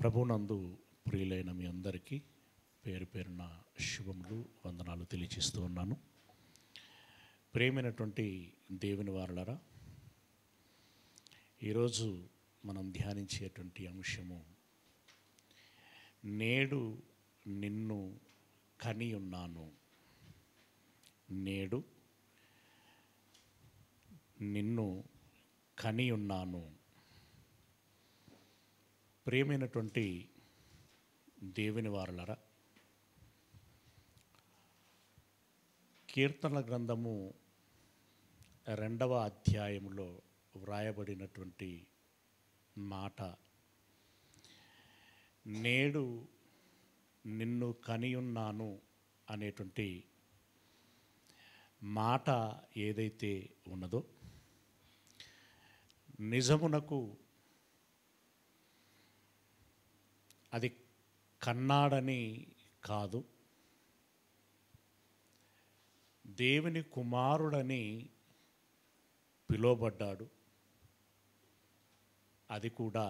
ప్రభునందు ప్రియులైన మీ అందరికీ పేరు పేరున శుభములు వందనాలు తెలియజేస్తూ ఉన్నాను. ప్రేమైనటువంటి దేవుని వారలారా, ఈరోజు మనం ధ్యానించేటువంటి అంశము నేడు నిన్ను కని ఉన్నాను. నేడు నిన్ను కని ఉన్నాను. ప్రియమైనటువంటి దేవుని వారలారా, కీర్తనల గ్రంథము 2వ అధ్యాయములో వ్రాయబడినటువంటి మాట, నేడు నిన్ను కనియున్నాను అనేటువంటి మాట ఏదైతే ఉన్నదో, నిజమునకు అది కన్నాడని కాదు, దేవుని కుమారుడని పిలువబడ్డాడు. అది కూడా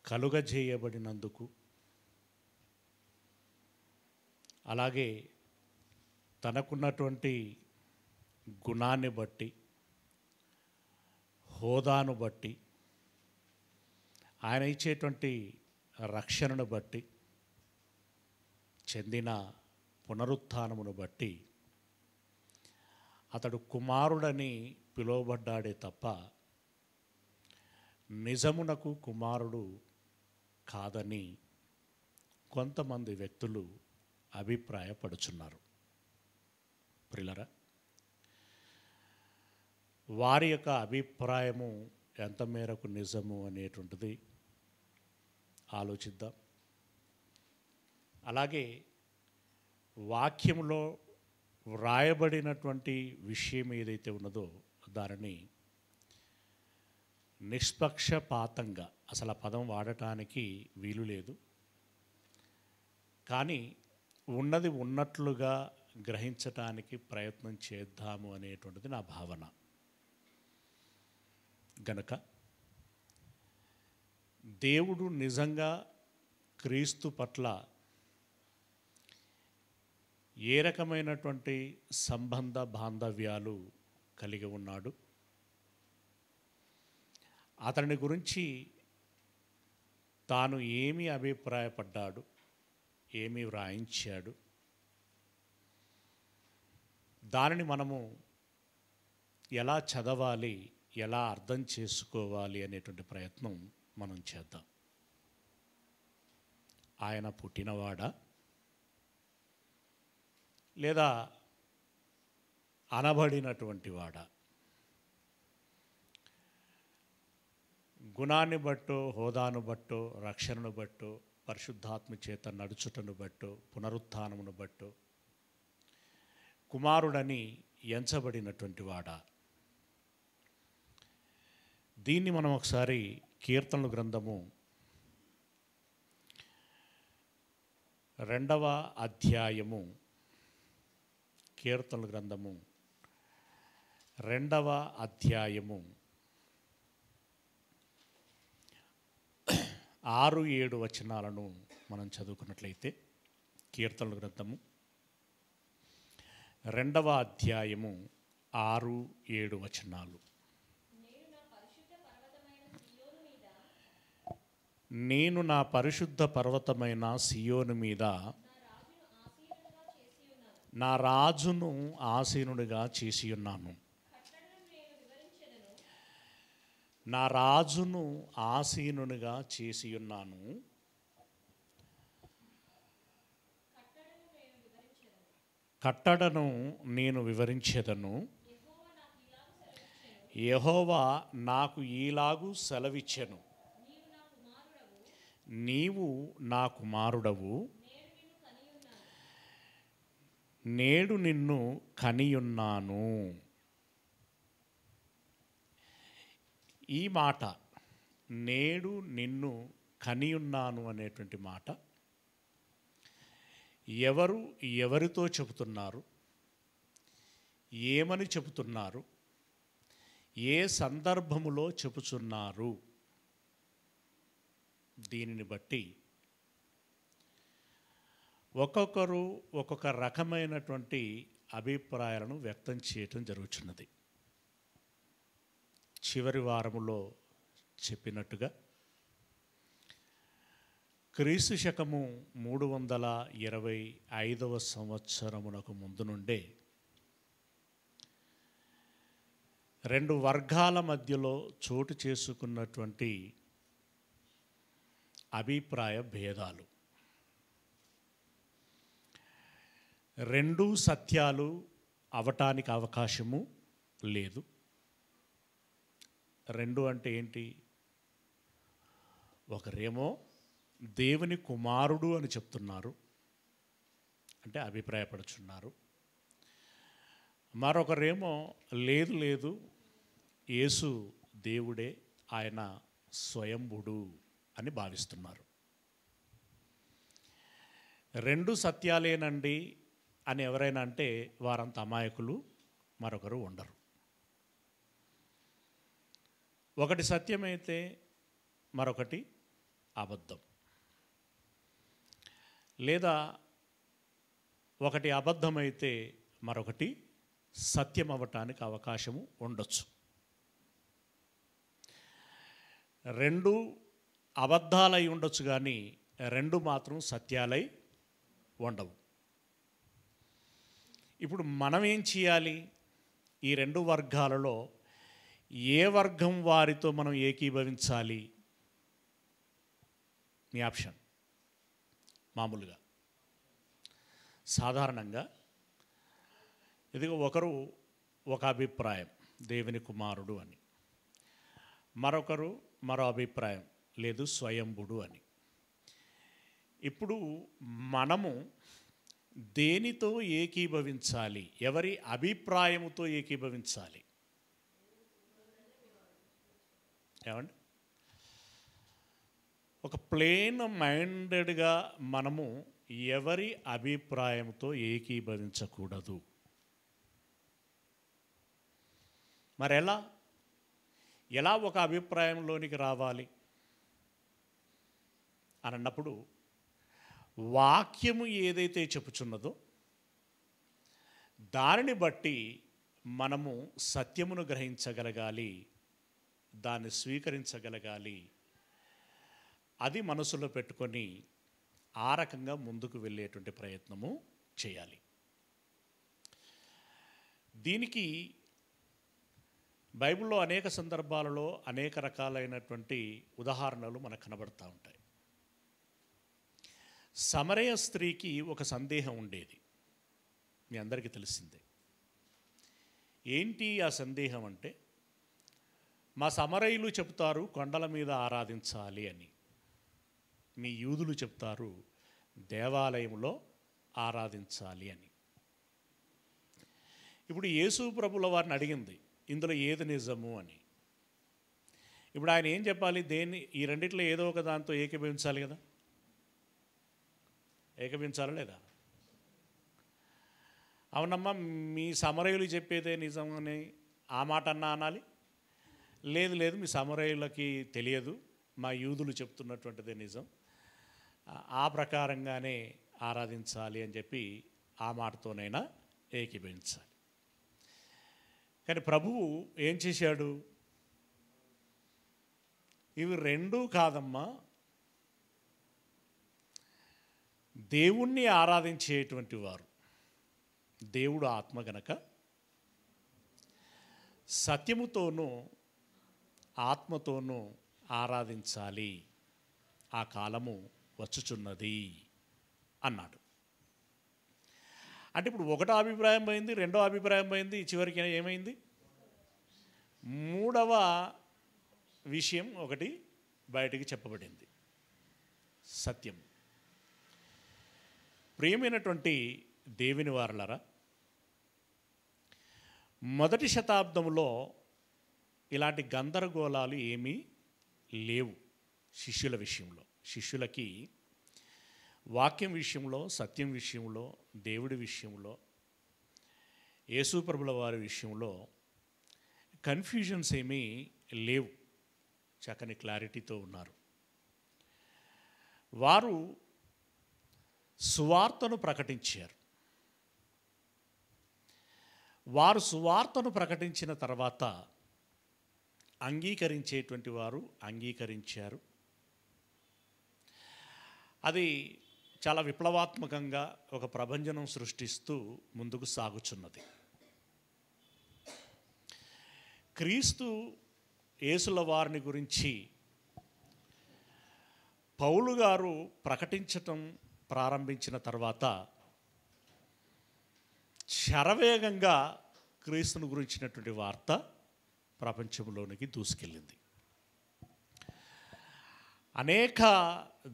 కలుగజేయబడినందుకు, అలాగే తనకున్నటువంటి గుణాన్ని బట్టి, హోదాను బట్టి, ఆయన ఇచ్చేటువంటి రక్షణను బట్టి, చెందిన పునరుత్థానమును బట్టి అతడు కుమారుడని పిలువబడ్డాడే తప్ప నిజమునకు కుమారుడు కాదని కొంతమంది వ్యక్తులు అభిప్రాయపడుచున్నారు. ప్రియులారా, వారి యొక్క అభిప్రాయము ఎంత మేరకు నిజము అనేటువంటిది ఆలోచిద్దాం. అలాగే వాక్యంలో వ్రాయబడినటువంటి విషయం ఏదైతే ఉన్నదో దానిని నిష్పక్షపాతంగా, అసలు ఆ పదం వాడటానికి వీలు లేదు, కానీ ఉన్నది ఉన్నట్లుగా గ్రహించటానికి ప్రయత్నం చేద్దాము అనేటువంటిది నా భావన. గనక దేవుడు నిజంగా క్రీస్తు పట్ల ఏ రకమైనటువంటి సంబంధ బాంధవ్యాలు కలిగి ఉన్నాడు, అతని గురించి తాను ఏమి అభిప్రాయపడ్డాడు, ఏమి వ్రాయించాడు, దానిని మనము ఎలా చదవాలి, ఎలా అర్థం చేసుకోవాలి అనేటువంటి ప్రయత్నం మనం చేద్దాం. ఆయన పుట్టినవాడా, లేదా అనబడినటువంటి వాడా? గుణాన్ని బట్టో, హోదాను బట్టో, రక్షణను బట్టో, పరిశుద్ధాత్మ చేత నడుచుటను బట్టో, పునరుత్థానమును బట్టో కుమారుడని ఎంచబడినటువంటి వాడా? దీన్ని మనం ఒకసారి కీర్తనల గ్రంథము 2వ అధ్యాయము, కీర్తనల గ్రంథము 2వ అధ్యాయము 6-7 వచనాలను మనం చదువుకున్నట్లయితే, కీర్తనల గ్రంథము 2వ అధ్యాయము 6-7 వచనాలు. నేను నా పరిశుద్ధ పర్వతమైన సియోను మీద నా రాజును ఆసీనుడిగా చేసి ఉన్నాను. నా రాజును ఆసీనునిగా చేసి ఉన్నాను. కట్టడను నేను వివరించెదను. యెహోవా నాకు ఈలాగు సెలవిచ్చెను, నీవు నా కుమారుడవు, నేడు నిన్ను కనియున్నాను. ఈ మాట, నేడు నిన్ను కనియున్నాను అనేటువంటి మాట ఎవరు ఎవరితో చెబుతున్నారు, ఏమని చెబుతున్నారు, ఏ సందర్భములో చెబుతున్నారు దీనిని బట్టి ఒక్కొక్కరు ఒక్కొక్క రకమైనటువంటి అభిప్రాయాలను వ్యక్తం చేయటం జరుగుతున్నది. చివరి వారములో చెప్పినట్టుగా క్రీస్తు శకము 325వ సంవత్సరమునకు ముందు నుండే రెండు వర్గాల మధ్యలో చోటు చేసుకున్నటువంటి అభిప్రాయ భేదాలు, రెండు సత్యాలు అవటానికి అవకాశము లేదు. రెండు అంటే ఏంటి? ఒకరేమో దేవుని కుమారుడు అని చెప్తున్నారు, అంటే అభిప్రాయపడుచున్నారు. మరొకరేమో లేదు లేదు, యేసు దేవుడే, ఆయన స్వయంభుడు అని భావిస్తున్నారు. రెండు సత్యాలేనండి అని ఎవరైనా అంటే వారంత అమాయకులు మరొకరు ఉండరు. ఒకటి సత్యమైతే మరొకటి అబద్ధం, లేదా ఒకటి అబద్ధమైతే మరొకటి సత్యం అవ్వటానికి అవకాశము ఉండొచ్చు. రెండు అబద్ధాలై ఉండొచ్చు కానీ రెండు మాత్రం సత్యాలై ఉండవు. ఇప్పుడు మనం ఏం చేయాలి? ఈ రెండు వర్గాలలో ఏ వర్గం వారితో మనం ఏకీభవించాలి? మీ ఆప్షన్. మామూలుగా సాధారణంగా ఇదిగో ఒకరు ఒక అభిప్రాయం, దేవుని కుమారుడు అని, మరొకరు మరో అభిప్రాయం, లేదు స్వయంభుడు అని. ఇప్పుడు మనము దేనితో ఏకీభవించాలి? ఎవరి అభిప్రాయముతో ఏకీభవించాలి? ఏమండి? ఒక ప్లేన్ మైండెడ్గా మనము ఎవరి అభిప్రాయంతో ఏకీభవించకూడదు. మరి ఎలా ఒక అభిప్రాయంలోనికి రావాలి అని అన్నప్పుడు, వాక్యము ఏదైతే చెప్పుచున్నదో దానిని బట్టి మనము సత్యమును గ్రహించగలగాలి, దాన్ని స్వీకరించగలగాలి. అది మనసులో పెట్టుకొని ఆ రకంగా ముందుకు వెళ్ళేటువంటి ప్రయత్నము చేయాలి. దీనికి బైబిల్లో అనేక సందర్భాలలో అనేక రకాలైనటువంటి ఉదాహరణలు మనకు కనబడుతూ ఉంటాయి. సమరయ స్త్రీకి ఒక సందేహం ఉండేది, మీ అందరికీ తెలిసిందే. ఏంటి ఆ సందేహం అంటే, మా సమరయులు చెప్తారు కొండల మీద ఆరాధించాలి అని, మీ యూదులు చెప్తారు దేవాలయంలో ఆరాధించాలి అని. ఇప్పుడు యేసు ప్రభుల వారిని అడిగింది, ఇందులో ఏది నిజము అని. ఇప్పుడు ఆయన ఏం చెప్పాలి? ఈ రెండిట్లో ఏదో ఒక దాంతో ఏకీభవించాలి కదా. ఏకీభవించాలా లేదా? అవునమ్మా, మీ సమరయులు చెప్పేదే నిజం అని ఆ మాట అన్నా అనాలి. లేదు లేదు, మీ సమరయులకి తెలియదు, మా యూదులు చెప్తున్నటువంటిదే నిజం, ఆ ప్రకారంగానే ఆరాధించాలి అని చెప్పి ఆ మాటతోనైనా ఏకీభవించాలి. కానీ ప్రభువు ఏం చేశాడు? ఇవి రెండూ కాదమ్మా, దేవుణ్ణి ఆరాధించేటువంటి వారు, దేవుడు ఆత్మ గనక సత్యముతోనూ ఆత్మతోనూ ఆరాధించాలి, ఆ కాలము వచ్చుచున్నది అన్నాడు. అంటే ఇప్పుడు ఒకటో అభిప్రాయం పోయింది, రెండో అభిప్రాయం పోయింది, చివరికి ఏమైంది? మూడవ విషయం ఒకటి బయటికి చెప్పబడింది, సత్యం. ప్రియమైనటువంటి దేవుని వారలారా, మొదటి శతాబ్దంలో ఇలాంటి గందరగోళాలు ఏమీ లేవు. శిష్యుల విషయంలో, శిష్యులకి వాక్యం విషయంలో, సత్యం విషయంలో, దేవుడి విషయంలో, యేసు ప్రభుల వారి విషయంలో కన్ఫ్యూజన్స్ ఏమీ లేవు. చక్కని క్లారిటీతో ఉన్నారు. వారు సువార్తను ప్రకటించారు. వారు సువార్తను ప్రకటించిన తర్వాత అంగీకరించేటువంటి వారు అంగీకరించారు. అది చాలా విప్లవాత్మకంగా ఒక ప్రభంజనం సృష్టిస్తూ ముందుకు సాగుచున్నది. క్రీస్తు యేసుల వారిని గురించి పౌలు గారు ప్రకటించటం ప్రారంభించిన తర్వాత శరవేగంగా క్రీస్తును గురించినటువంటి వార్త ప్రపంచంలోనికి దూసుకెళ్ళింది. అనేక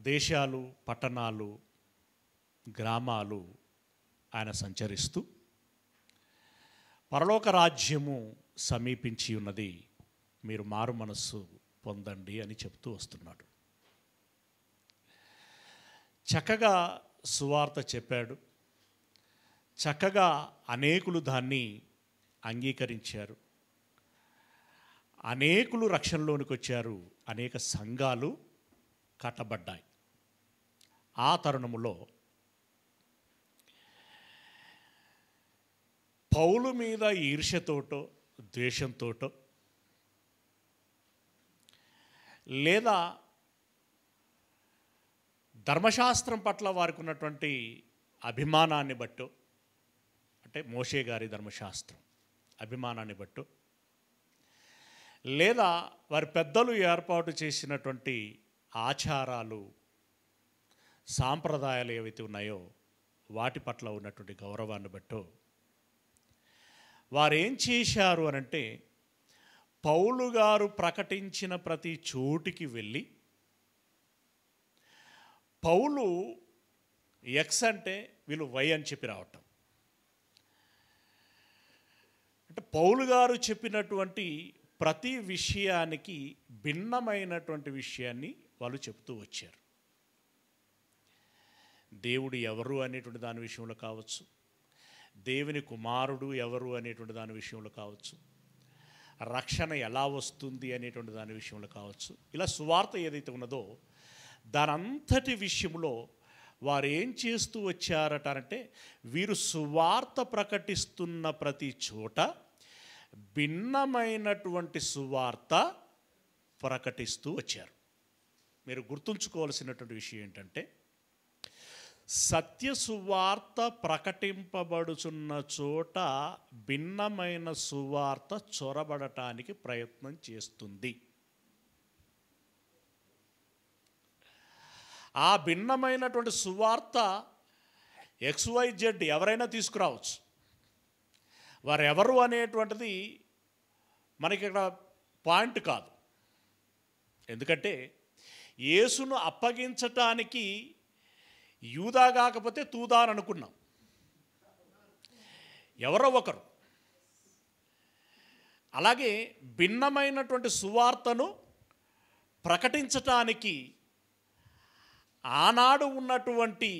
దేశాలు, పట్టణాలు, గ్రామాలు ఆయన సంచరిస్తూ పరలోక రాజ్యము సమీపించి ఉన్నది, మీరు మారు మనస్సు పొందండి అని చెప్తూ వస్తున్నాడు. చక్కగా సువార్త చెప్పాడు. చక్కగా అనేకులు దాన్ని అంగీకరించారు. అనేకులు రక్షణలోనికి వచ్చారు. అనేక సంఘాలు కట్టబడ్డాయి. ఆ తరుణములో పౌలు మీద ఈర్ష్యతోటో ద్వేషంతోటో లేదా ధర్మశాస్త్రం పట్ల వారికి ఉన్నటువంటి అభిమానాన్ని బట్టో, అంటే మోషే గారి ధర్మశాస్త్రం అభిమానాన్ని బట్టో, లేదా వారి పెద్దలు ఏర్పాటు చేసినటువంటి ఆచారాలు, సాంప్రదాయాలు ఏవైతే ఉన్నాయో వాటి పట్ల ఉన్నటువంటి గౌరవాన్ని బట్టో వారు ఏం చేశారు అనంటే, పౌలు గారు ప్రకటించిన ప్రతి చోటికి వెళ్ళి, పౌలు ఎక్స్ అంటే వీళ్ళు వై అని చెప్పి రావటం, అంటే పౌలు గారు చెప్పినటువంటి ప్రతి విషయానికి భిన్నమైనటువంటి విషయాన్ని వాళ్ళు చెప్తూ వచ్చారు. దేవుడు ఎవరు అనేటువంటి దాని విషయంలో కావచ్చు, దేవుని కుమారుడు ఎవరు అనేటువంటి దాని విషయంలో కావచ్చు, రక్షణ ఎలా వస్తుంది అనేటువంటి దాని విషయంలో కావచ్చు, ఇలా సువార్త ఏదైతే ఉన్నదో దానంతటి విషయంలో వారు ఏం చేస్తూ వచ్చారట అంటే, వీరు సువార్త ప్రకటిస్తున్న ప్రతి చోట భిన్నమైనటువంటి సువార్త ప్రకటిస్తూ వచ్చారు. మీరు గుర్తుంచుకోవాల్సినటువంటి విషయం ఏంటంటే, సత్య సువార్త ప్రకటింపబడుచున్న చోట భిన్నమైన సువార్త చొరబడటానికి ప్రయత్నం చేస్తుంది. ఆ భిన్నమైనటువంటి సువార్త XYZ ఎవరైనా తీసుకురావచ్చు. వారు ఎవరు అనేటువంటిది మనకి ఇక్కడ పాయింట్ కాదు. ఎందుకంటే యేసును అప్పగించటానికి యూదా కాకపోతే తూదా అని అనుకున్నాం. ఎవరో ఒకరు. అలాగే భిన్నమైనటువంటి సువార్తను ప్రకటించటానికి ఆనాడు ఉన్నటువంటి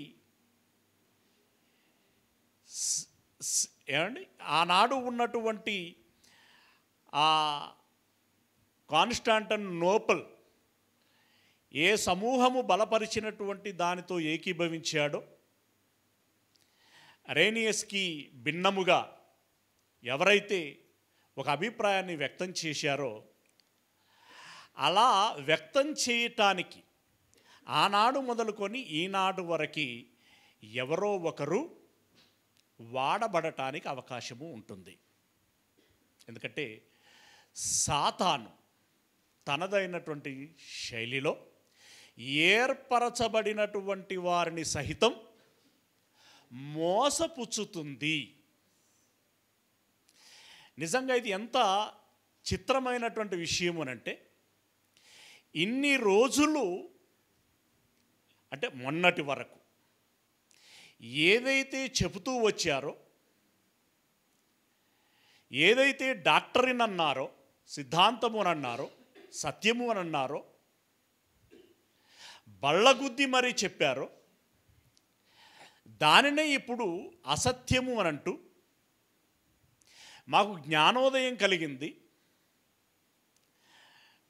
ఆ కాన్స్టాంటినోపుల్ ఏ సమూహము బలపరిచినటువంటి దానితో ఏకీభవించాడో, అరేనియస్కి భిన్నముగా ఎవరైతే ఒక అభిప్రాయాన్ని వ్యక్తం చేశారో, అలా వ్యక్తం చేయటానికి ఆనాడు మొదలుకొని ఈనాడు వరకు ఎవరో ఒకరు వాడబడటానికి అవకాశము ఉంటుంది. ఎందుకంటే సాతాను తనదైనటువంటి శైలిలో ఏర్పరచబడినటువంటి వారిని సహితం మోసపుచ్చుతుంది. నిజంగా ఇది ఎంత చిత్రమైనటువంటి విషయం అనంటే, ఇన్ని రోజులు అంటే మొన్నటి వరకు ఏదైతే చెబుతూ వచ్చారో, ఏదైతే డాక్టరీన్ అన్నారో, సిద్ధాంతము అని అన్నారో, సత్యము అని అన్నారో, బళ్ళగుద్ది మరీ చెప్పారో, దానినే ఇప్పుడు అసత్యము అని అంటూ, మాకు జ్ఞానోదయం కలిగింది,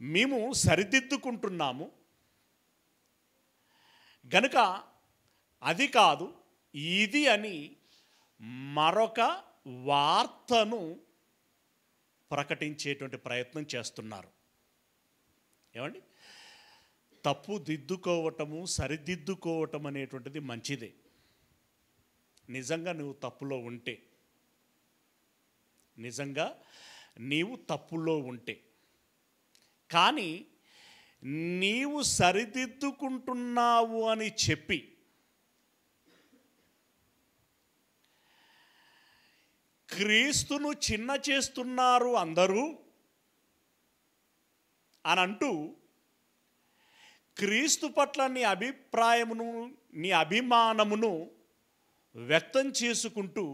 మేము సరిదిద్దుకుంటున్నాము, గనుక అది కాదు ఇది అని మరొక వార్తను ప్రకటించేటువంటి ప్రయత్నం చేస్తున్నారు. ఏమండి, తప్పు దిద్దుకోవటము, సరిదిద్దుకోవటం అనేటువంటిది మంచిదే. నిజంగా నువ్వు తప్పులో ఉంటే, నిజంగా నీవు తప్పులో ఉంటే, కానీ నీవు సరిదిద్దుకుంటున్నావు అని చెప్పి క్రీస్తును చిన్న చేస్తున్నారు అందరూ అని అంటూ క్రీస్తు పట్ల నీ అభిప్రాయమును, నీ అభిమానమును వ్యక్తం చేసుకుంటూ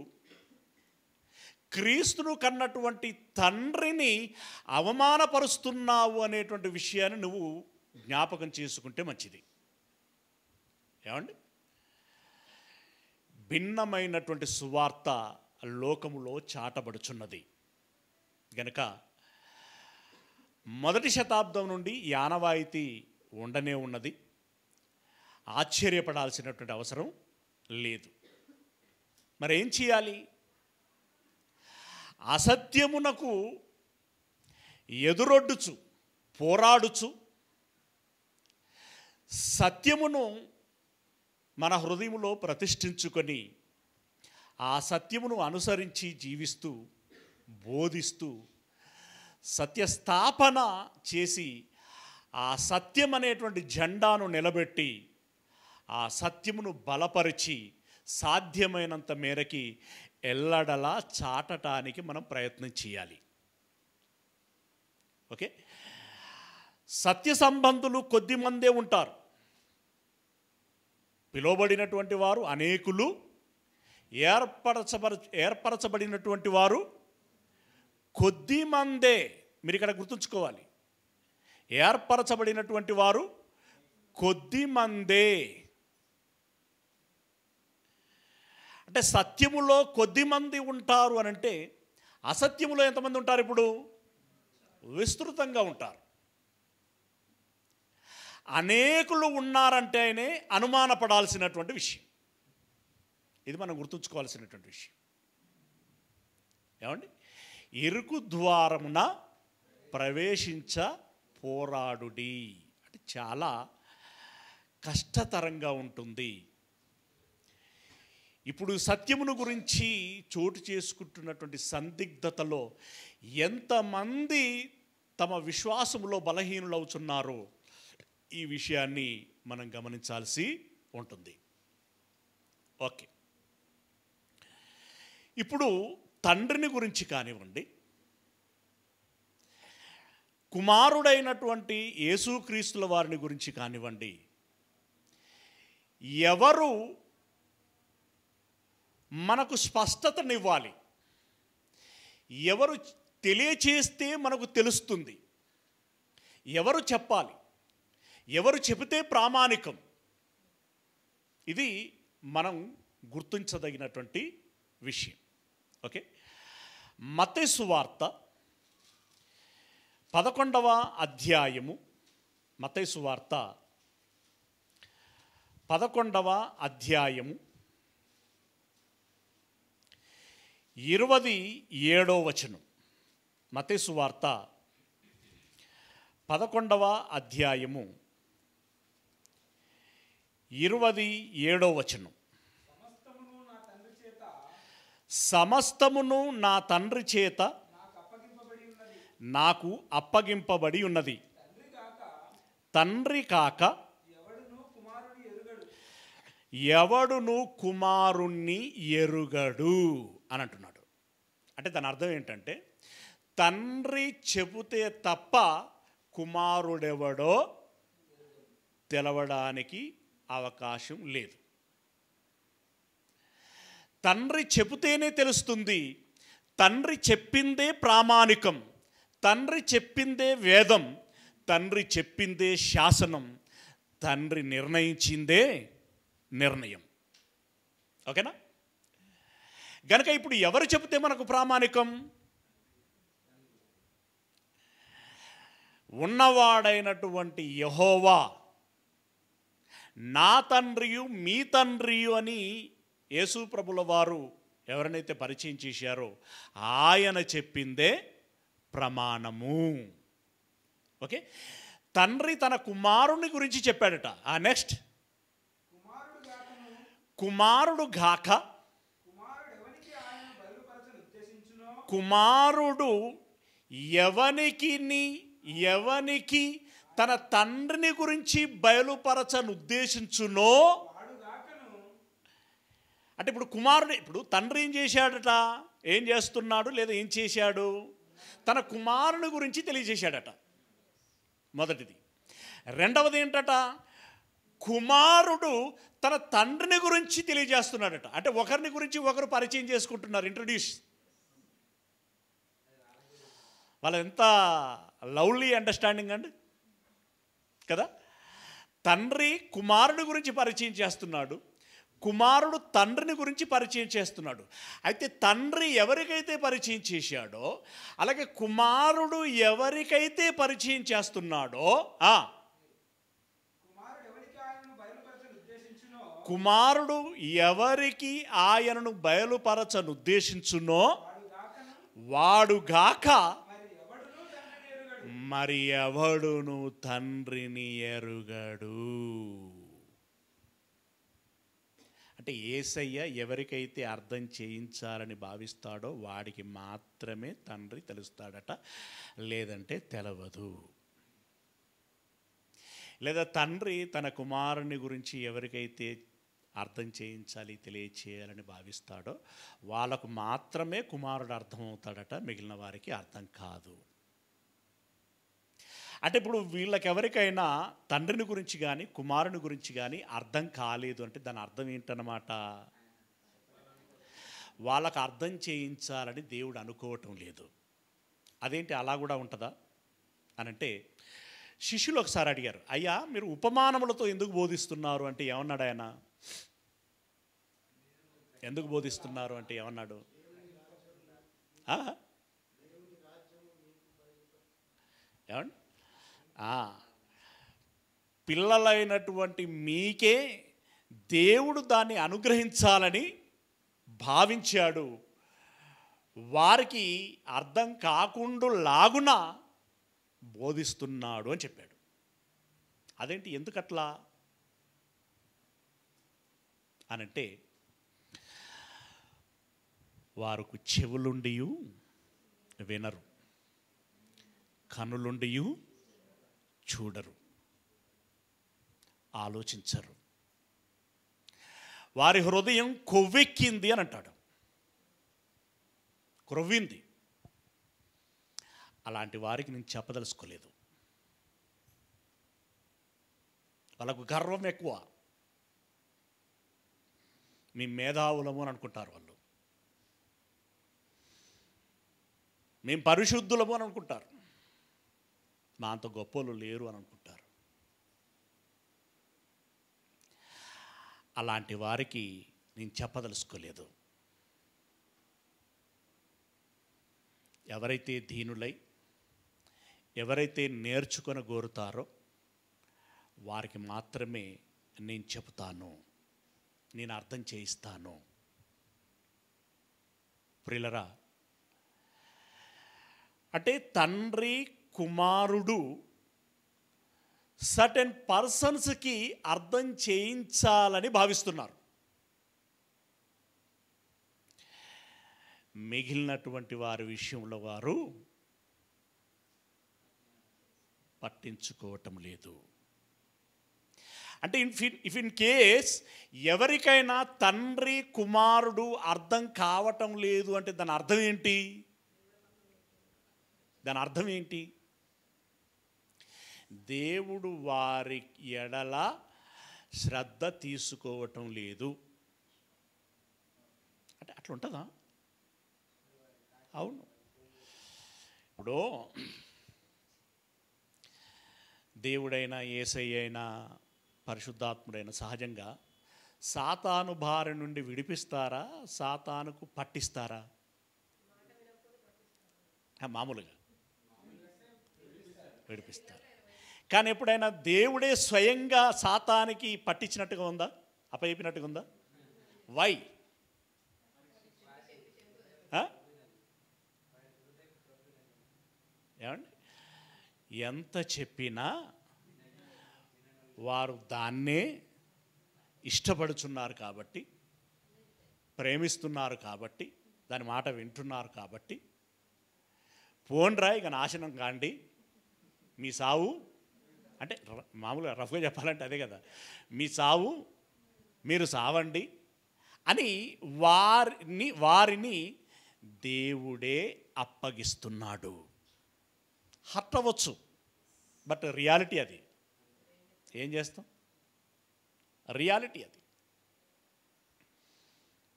క్రీస్తును కన్నటువంటి తండ్రిని అవమానపరుస్తున్నావు అనేటువంటి విషయాన్ని నువ్వు జ్ఞాపకం చేసుకుంటే మంచిది. ఏమండి, భిన్నమైనటువంటి సువార్త లోకములో చాటబడుచున్నది గనుక మొదటి శతాబ్దం నుండి ఈ ఆనవాయితీ ఉండనే ఉన్నది. ఆశ్చర్యపడాల్సినటువంటి అవసరం లేదు. మరి ఏం చేయాలి? అసత్యమునకు ఎదురొడ్డుచు, పోరాడుచు, సత్యమును మన హృదయములో ప్రతిష్ఠించుకొని ఆ సత్యమును అనుసరించి జీవిస్తూ, బోధిస్తూ, సత్యస్థాపన చేసి ఆ సత్యం అనేటువంటి జెండాను నిలబెట్టి ఆ సత్యమును బలపరిచి సాధ్యమైనంత మేరకి ఎల్లడలా చాటటానికి మనం ప్రయత్నం చేయాలి. ఓకే, సత్య సంబంధులు కొద్దిమందే ఉంటారు. పిలువబడినటువంటి వారు అనేకులు, ఏర్పరచబడినటువంటి వారు కొద్దిమందే. మీరు ఇక్కడ గుర్తుంచుకోవాలి, ఏర్పరచబడినటువంటి వారు కొద్దిమందే. అంటే సత్యములో కొద్దిమంది ఉంటారు అని అంటే, అసత్యములో ఎంతమంది ఉంటారు? ఇప్పుడు విస్తృతంగా ఉంటారు. అనేకులు ఉన్నారంటేనే అనుమానపడాల్సినటువంటి విషయం. ఇది మనం గుర్తుంచుకోవాల్సినటువంటి విషయం. ఏమండి, ఇరుకు ద్వారమున ప్రవేశించ పోరాడుడి అంటే చాలా కష్టతరంగా ఉంటుంది. ఇప్పుడు సత్యమును గురించి చోటు చేసుకుంటున్నటువంటి సందిగ్ధతలో ఎంతమంది తమ విశ్వాసములో బలహీనులవుతున్నారో ఈ విషయాన్ని మనం గమనించాల్సి ఉంటుంది. ఓకే, ఇప్పుడు తండ్రిని గురించి కానివ్వండి, కుమారుడైనటువంటి యేసుక్రీస్తుల వారిని గురించి కానివ్వండి, ఎవరు మనకు స్పష్టతనివ్వాలి, ఎవరు తెలియచేస్తే మనకు తెలుస్తుంది, ఎవరు చెప్పాలి, ఎవరు చెబితే ప్రామాణికం, ఇది మనం గుర్తించదగినటువంటి విషయం. ఓకే, మత్తయి సువార్త 11వ అధ్యాయము, మత్తయి సువార్త 11వ అధ్యాయము 27వ వచనం. మత్తయి సువార్త 11వ అధ్యాయము 27వ వచనం. సమస్తమును నా తండ్రి చేత నాకు అప్పగింపబడి ఉన్నది. తండ్రి కాక ఎవడును కుమారుణ్ణి ఎరుగడు అని అంటున్నాడు. అంటే దాని అర్థం ఏంటంటే, తండ్రి చెబితే తప్ప కుమారుడెవడో తెలవడానికి అవకాశం లేదు. తండ్రి చెబితేనే తెలుస్తుంది. తండ్రి చెప్పిందే ప్రామాణికం, తండ్రి చెప్పిందే వేదం, తండ్రి చెప్పిందే శాసనం, తండ్రి నిర్ణయించిందే నిర్ణయం. ఓకేనా? గనక ఇప్పుడు ఎవరు చెబితే మనకు ప్రామాణికం? ఉన్నవాడైనటువంటి యెహోవా నా తండ్రియు మీ తండ్రియు అని యేసు ప్రభుల వారు ఎవరినైతే పరిచయం చేశారో ఆయన చెప్పిందే ప్రమాణము. ఓకే, తండ్రి తన కుమారుని గురించి చెప్పాడట. నెక్స్ట్, కుమారుడు గాక కుమారుడు ఎవనికి తన తండ్రిని గురించి బయలుపరచను ఉద్దేశించునో, అంటే ఇప్పుడు కుమారుడు, ఇప్పుడు తండ్రి ఏం చేశాడట, ఏం చేస్తున్నాడు లేదా ఏం చేశాడు, తన కుమారుని గురించి తెలియజేశాడట. మొదటిది. రెండవది ఏంటట, కుమారుడు తన తండ్రిని గురించి తెలియజేస్తున్నాడట. అంటే ఒకరిని గురించి ఒకరు పరిచయం చేసుకుంటున్నారు, ఇంట్రడ్యూస్. వాళ్ళ ఎంత లవ్లీ అండర్స్టాండింగ్ అండి కదా. తండ్రి కుమారుని గురించి పరిచయం చేస్తున్నాడు, కుమారుడు తండ్రిని గురించి పరిచయం చేస్తున్నాడు. అయితే తండ్రి ఎవరికైతే పరిచయం చేశాడో, అలాగే కుమారుడు ఎవరికైతే పరిచయం చేస్తున్నాడో, కుమారుడు ఎవరికి ఆయనను బయలుపరచనుద్దేశించునో వాడుగాక మరి ఎవడును తండ్రిని ఎరుగడు. అంటే యేసయ్య ఎవరికైతే అర్థం చేయించాలని భావిస్తాడో వాడికి మాత్రమే తండ్రి తెలుస్తాడట, లేదంటే తెలవదు. లేదా తండ్రి తన కుమారుని గురించి ఎవరికైతే అర్థం చేయించాలి, తెలియచేయాలని భావిస్తాడో వాళ్ళకు మాత్రమే కుమారుడు అర్థమవుతాడట, మిగిలిన వారికి అర్థం కాదు. అంటే ఇప్పుడు వీళ్ళకెవరికైనా తండ్రిని గురించి కానీ కుమారుని గురించి కానీ అర్థం కాలేదు అంటే దాని అర్థం ఏంటన్నమాట, వాళ్ళకు అర్థం చేయించాలని దేవుడు అనుకోవటం లేదు. అదేంటి అలా కూడా ఉంటుందా అని అంటే, శిష్యులు ఒకసారి అడిగారు, అయ్యా మీరు ఉపమానములతో ఎందుకు బోధిస్తున్నారు అంటే ఏమన్నాడు ఆయన, ఎందుకు బోధిస్తున్నారు అంటే ఏమన్నాడు, ఏమండి, పిల్లలైనటువంటి మీకే దేవుడు దాన్ని అనుగ్రహించాలని భావించాడు, వారికి అర్థం కాకుండా లాగున బోధిస్తున్నాడు అని చెప్పాడు. అదేంటి ఎందుకట్లా అనంటే, వారికి చెవులుండియు వినరు, కనులుండియు చూడరు, ఆలోచించరు, వారి హృదయం కొవ్వెక్కింది అని అంటాడు, క్రొవ్వింది. అలాంటి వారికి నేను చెప్పదలుచుకోలేదు. వాళ్ళకు గర్వం ఎక్కువ, మీ మేధావులము అని అనుకుంటారు వాళ్ళు, మేము పరిశుద్ధులము అని అనుకుంటారు, మా అంత గొప్పలు లేరు అని అనుకుంటారు. అలాంటి వారికి నేను చెప్పదలుచుకోలేదు. ఎవరైతే దీనులై ఎవరైతే నేర్చుకొని కోరుతారో వారికి మాత్రమే నేను చెబుతాను, నేను అర్థం చేయిస్తాను. ప్రియులరా, అంటే తండ్రి కుమారుడు సర్టెన్ పర్సన్స్కి అర్థం చేయించాలని భావిస్తున్నారు. మిగిలినటువంటి వారి విషయంలో వారు పట్టించుకోవటం లేదు. అంటే ఇఫ్ ఇన్ కేస్ ఎవరికైనా తండ్రి కుమారుడు అర్థం కావటం లేదు అంటే దాని అర్థం ఏంటి, దాని అర్థం ఏంటి, దేవుడు వారి ఎడల శ్రద్ధ తీసుకోవటం లేదు అంటే అట్లా ఉంటుందా? అవును. ఇప్పుడు దేవుడైనా యేసయ్య అయినా పరిశుద్ధాత్ముడైన సహజంగా సాతాను బారి నుండి విడిపిస్తారా, సాతానుకు పట్టిస్తారా? మామూలుగా విడిపిస్తారు. కానీ ఎప్పుడైనా దేవుడే స్వయంగా సాతానికి పట్టించినట్టుగా ఉందా, అప్పచెప్పినట్టుగా ఉందా? వై? ఏమండి, ఎంత చెప్పినా వారు దాన్నే ఇష్టపడుచున్నారు కాబట్టి, ప్రేమిస్తున్నారు కాబట్టి, దాని మాట వింటున్నారు కాబట్టి, పోన్రా ఇక నాశనం కాండి, మీ సావు అంటే మామూలుగా రఫ్గా చెప్పాలంటే అదే కదా, మీ సావు మీరు సావండి అని వారిని దేవుడే అప్పగిస్తున్నాడు. హర్ట్ అవ్వచ్చు, బట్ రియాలిటీ అది. ఏం చేస్తాం, రియాలిటీ అది.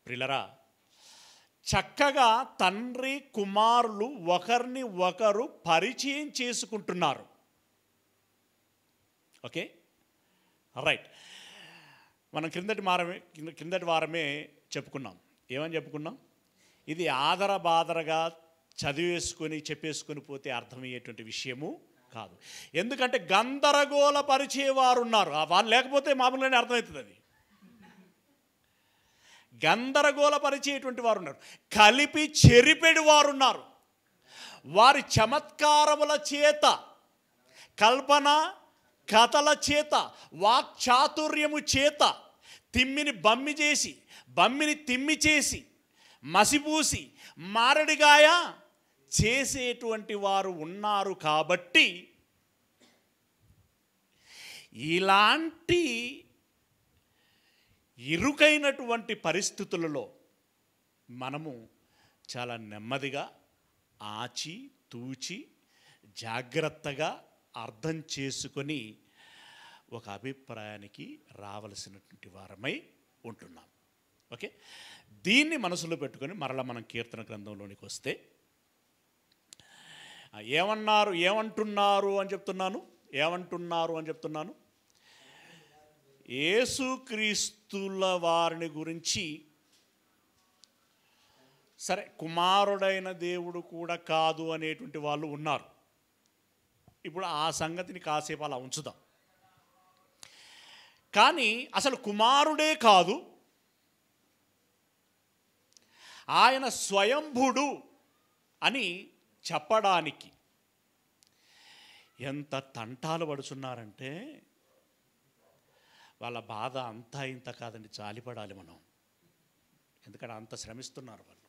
ప్రియులరా, చక్కగా తండ్రి కుమారులు ఒకరిని ఒకరు పరిచయం చేసుకుంటున్నారు. Okay, right. మనం క్రిందటి వారమే చెప్పుకున్నాం. ఏమని చెప్పుకున్నాం? ఇది ఆదరబాదరగా చదివేసుకొని చెప్పేసుకొని పోతే అర్థమయ్యేటువంటి విషయము కాదు. ఎందుకంటే గందరగోళ పరిచేవారు ఉన్నారు. వాళ్ళు లేకపోతే మామూలుగానే అర్థమవుతుంది. అది గందరగోళ పరిచేటువంటి వారు ఉన్నారు, కలిపి చెరిపెడి వారు ఉన్నారు. వారి చమత్కారముల చేత, కల్పన కథల చేత, వాక్చాతుర్యము చేత తిమ్మిని బమ్మి చేసి, బమ్మిని తిమ్మి చేసి, మసిపూసి మారడిగాయ చేసేటువంటి వారు ఉన్నారు. కాబట్టి ఇలాంటి ఇరుకైనటువంటి పరిస్థితులలో మనము చాలా నెమ్మదిగా ఆచి తూచి జాగ్రత్తగా అర్థం చేసుకొని ఒక అభిప్రాయానికి రావలసినటువంటి వారమై ఉంటున్నాం. ఓకే, దీన్ని మనసులో పెట్టుకొని మరలా మనం కీర్తన గ్రంథంలోనికి వస్తే ఏమంటున్నారు అని చెప్తున్నాను. యేసుక్రీస్తుల వారిని గురించి, సరే కుమారుడైన దేవుడు కూడా కాదు అనేటువంటి వాళ్ళు ఉన్నారు. ఇప్పుడు ఆ సంగతిని కాసేపు అలా ఉంచుదాం. కానీ అసలు కుమారుడే కాదు, ఆయన స్వయంభుడు అని చెప్పడానికి ఎంత తంటాలు పడుతున్నారంటే, వాళ్ళ బాధ అంతా ఇంత కాదండి, జాలిపడాలి మనం. ఎందుకంటే అంత శ్రమిస్తున్నారు వాళ్ళు.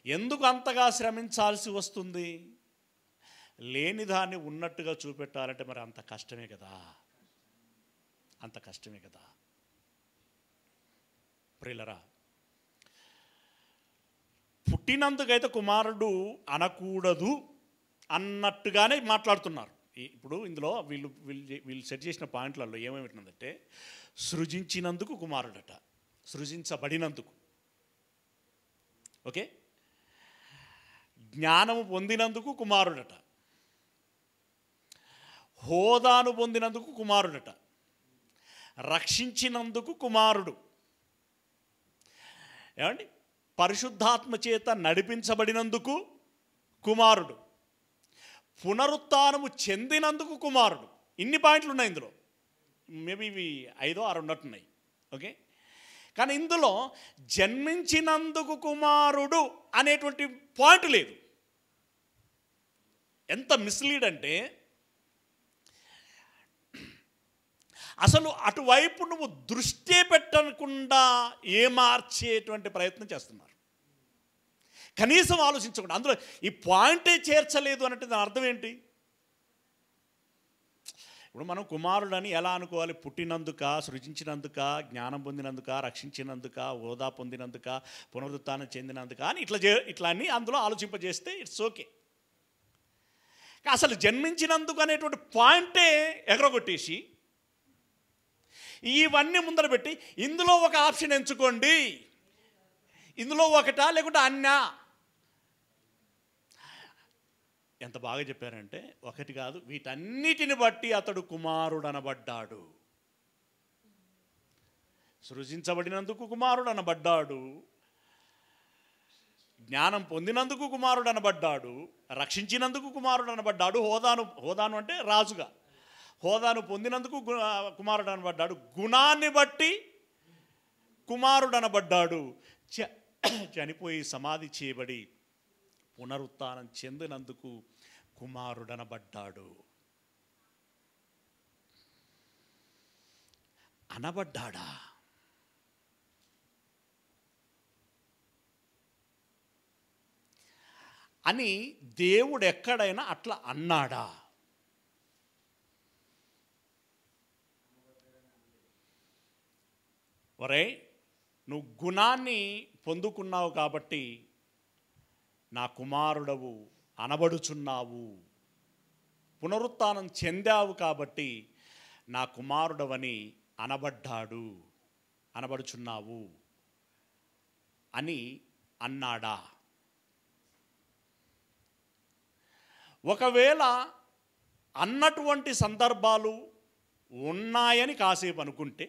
ఎందుకు అంతగా శ్రమించాల్సి వస్తుంది? లేని దాన్ని ఉన్నట్టుగా చూపెట్టాలంటే మరి అంత కష్టమే కదా. ప్రియులరా, పుట్టినందుకైతే కుమారుడు అనకూడదు అన్నట్టుగానే మాట్లాడుతున్నారు. ఇప్పుడు ఇందులో వీళ్ళు సెట్ చేసిన పాయింట్లలో ఏమేమిటంటే, సృజించినందుకు కుమారుడట, సృజించబడినందుకు, ఓకే, జ్ఞానము పొందినందుకు కుమారుడట, హోదాను పొందినందుకు కుమారుడట, రక్షించినందుకు కుమారుడు, ఏమండి, పరిశుద్ధాత్మ చేత నడిపించబడినందుకు కుమారుడు, పునరుత్థానము చెందినందుకు కుమారుడు. ఇన్ని పాయింట్లు ఉన్నాయి ఇందులో. మేబీ ఇవి 5 6 ఉన్నట్టున్నాయి. ఓకే, కానీ ఇందులో జన్మించినందుకు కుమారుడు అనేటువంటి పాయింట్ లేదు. ఎంత మిస్లీడ్ అంటే, అసలు అటువైపు నువ్వు దృష్టి పెట్టకుండా ఏమార్చేటువంటి ప్రయత్నం చేస్తున్నారు. కనీసం ఆలోచించకుండా అందులో ఈ పాయింటే చేర్చలేదు అంటే దాని అర్థం ఏంటి? ఇప్పుడు మనం కుమారుడని ఎలా అనుకోవాలి? పుట్టినందుక, సృజించినందుక, జ్ఞానం పొందినందుక, రక్షించినందుక, హోదా పొందినందుక, పునరుత్థానం చెందినందుక అని ఇట్లా అన్నీ అందులో ఆలోచింపజేస్తే ఇట్స్ ఓకే. అసలు జన్మించినందుకు అనేటువంటి పాయింటే ఎగరగొట్టేసి ఇవన్నీ ముందర పెట్టి ఇందులో ఒక ఆప్షన్ ఎంచుకోండి, ఇందులో ఒకటా లేకుంటే అన్నా. ఎంత బాగా చెప్పారంటే, ఒకటి కాదు వీటన్నిటిని బట్టి అతడు కుమారుడు అనబడ్డాడు. సృజించబడినందుకు కుమారుడు అనబడ్డాడు, జ్ఞానం పొందినందుకు కుమారుడు అనబడ్డాడు, రక్షించినందుకు కుమారుడు అనబడ్డాడు, హోదాను అంటే రాజుగా హోదాను పొందినందుకు కుమారుడు అనబడ్డాడు, గుణాన్ని బట్టి కుమారుడు అనబడ్డాడు, చనిపోయి సమాధి చేయబడి పునరుత్థానం చెందినందుకు కుమారుడనబడ్డాడు. అనబడ్డాడా? అని దేవుడు ఎక్కడైనా అట్లా అన్నాడా? ఒరే, నువ్వు గుణాన్ని పొందుకున్నావు కాబట్టి నా కుమారుడవు అనబడుచున్నావు, పునరుత్థానం చెందావు కాబట్టి నా కుమారుడవని అనబడుచున్నావు అని అన్నాడా? ఒకవేళ అన్నటువంటి సందర్భాలు ఉన్నాయని కాసేపు అనుకుంటే,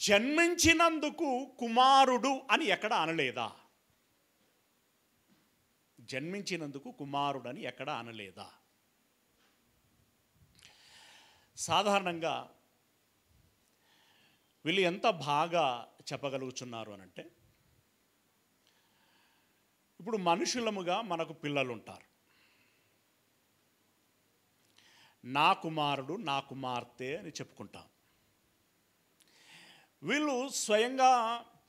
జన్మించినందుకు కుమారుడు అని ఎక్కడ అనలేదా? జన్మించినందుకు కుమారుడు అని ఎక్కడ అనలేదా? సాధారణంగా వీళ్ళు ఎంత బాగా చెప్పగలుగుతున్నారు అనంటే, ఇప్పుడు మనుషులముగా మనకు పిల్లలు ఉంటారు. నా కుమారుడు నా కుమార్తె అని చెప్పుకుంటాం. వీళ్ళు స్వయంగా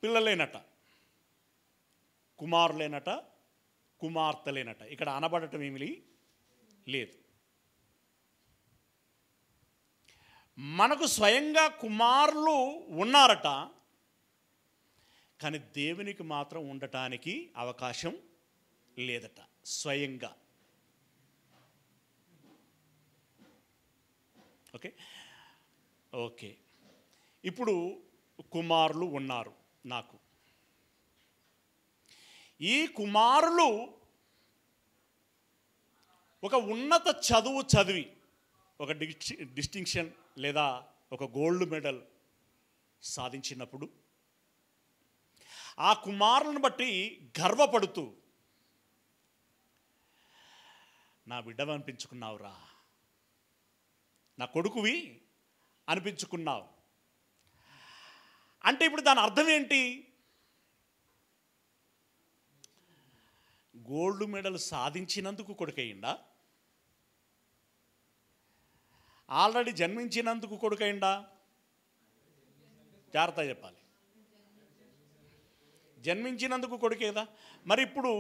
పిల్లలేనట, కుమారులేనట, కుమార్తెలేనట. ఇక్కడ అనబడటం ఏమీ లేదు. మనకు స్వయంగా కుమారులు ఉన్నారట, కానీ దేవునికి మాత్రం ఉండటానికి అవకాశం లేదట స్వయంగా. ఓకే ఓకే ఇప్పుడు కుమారులు ఉన్నారు నాకు. ఈ కుమారులు ఒక ఉన్నత చదువు చదివి ఒక డిస్టింక్షన్ లేదా ఒక గోల్డ్ మెడల్ సాధించినప్పుడు ఆ కుమారులను బట్టి గర్వపడుతూ, నా బిడ్డవి అనిపించుకున్నావురా, నా కొడుకువి అనిపించుకున్నావు అంటే ఇప్పుడు దాని అర్థం ఏంటి? గోల్డ్ మెడల్ సాధించినందుకు కొడుకయిందా? ఆల్రెడీ జన్మించినందుకు కొడుకయిందా? జాగ్రత్తగా చెప్పాలి. జన్మించినందుకు కొడుకేదా? మరి ఇప్పుడు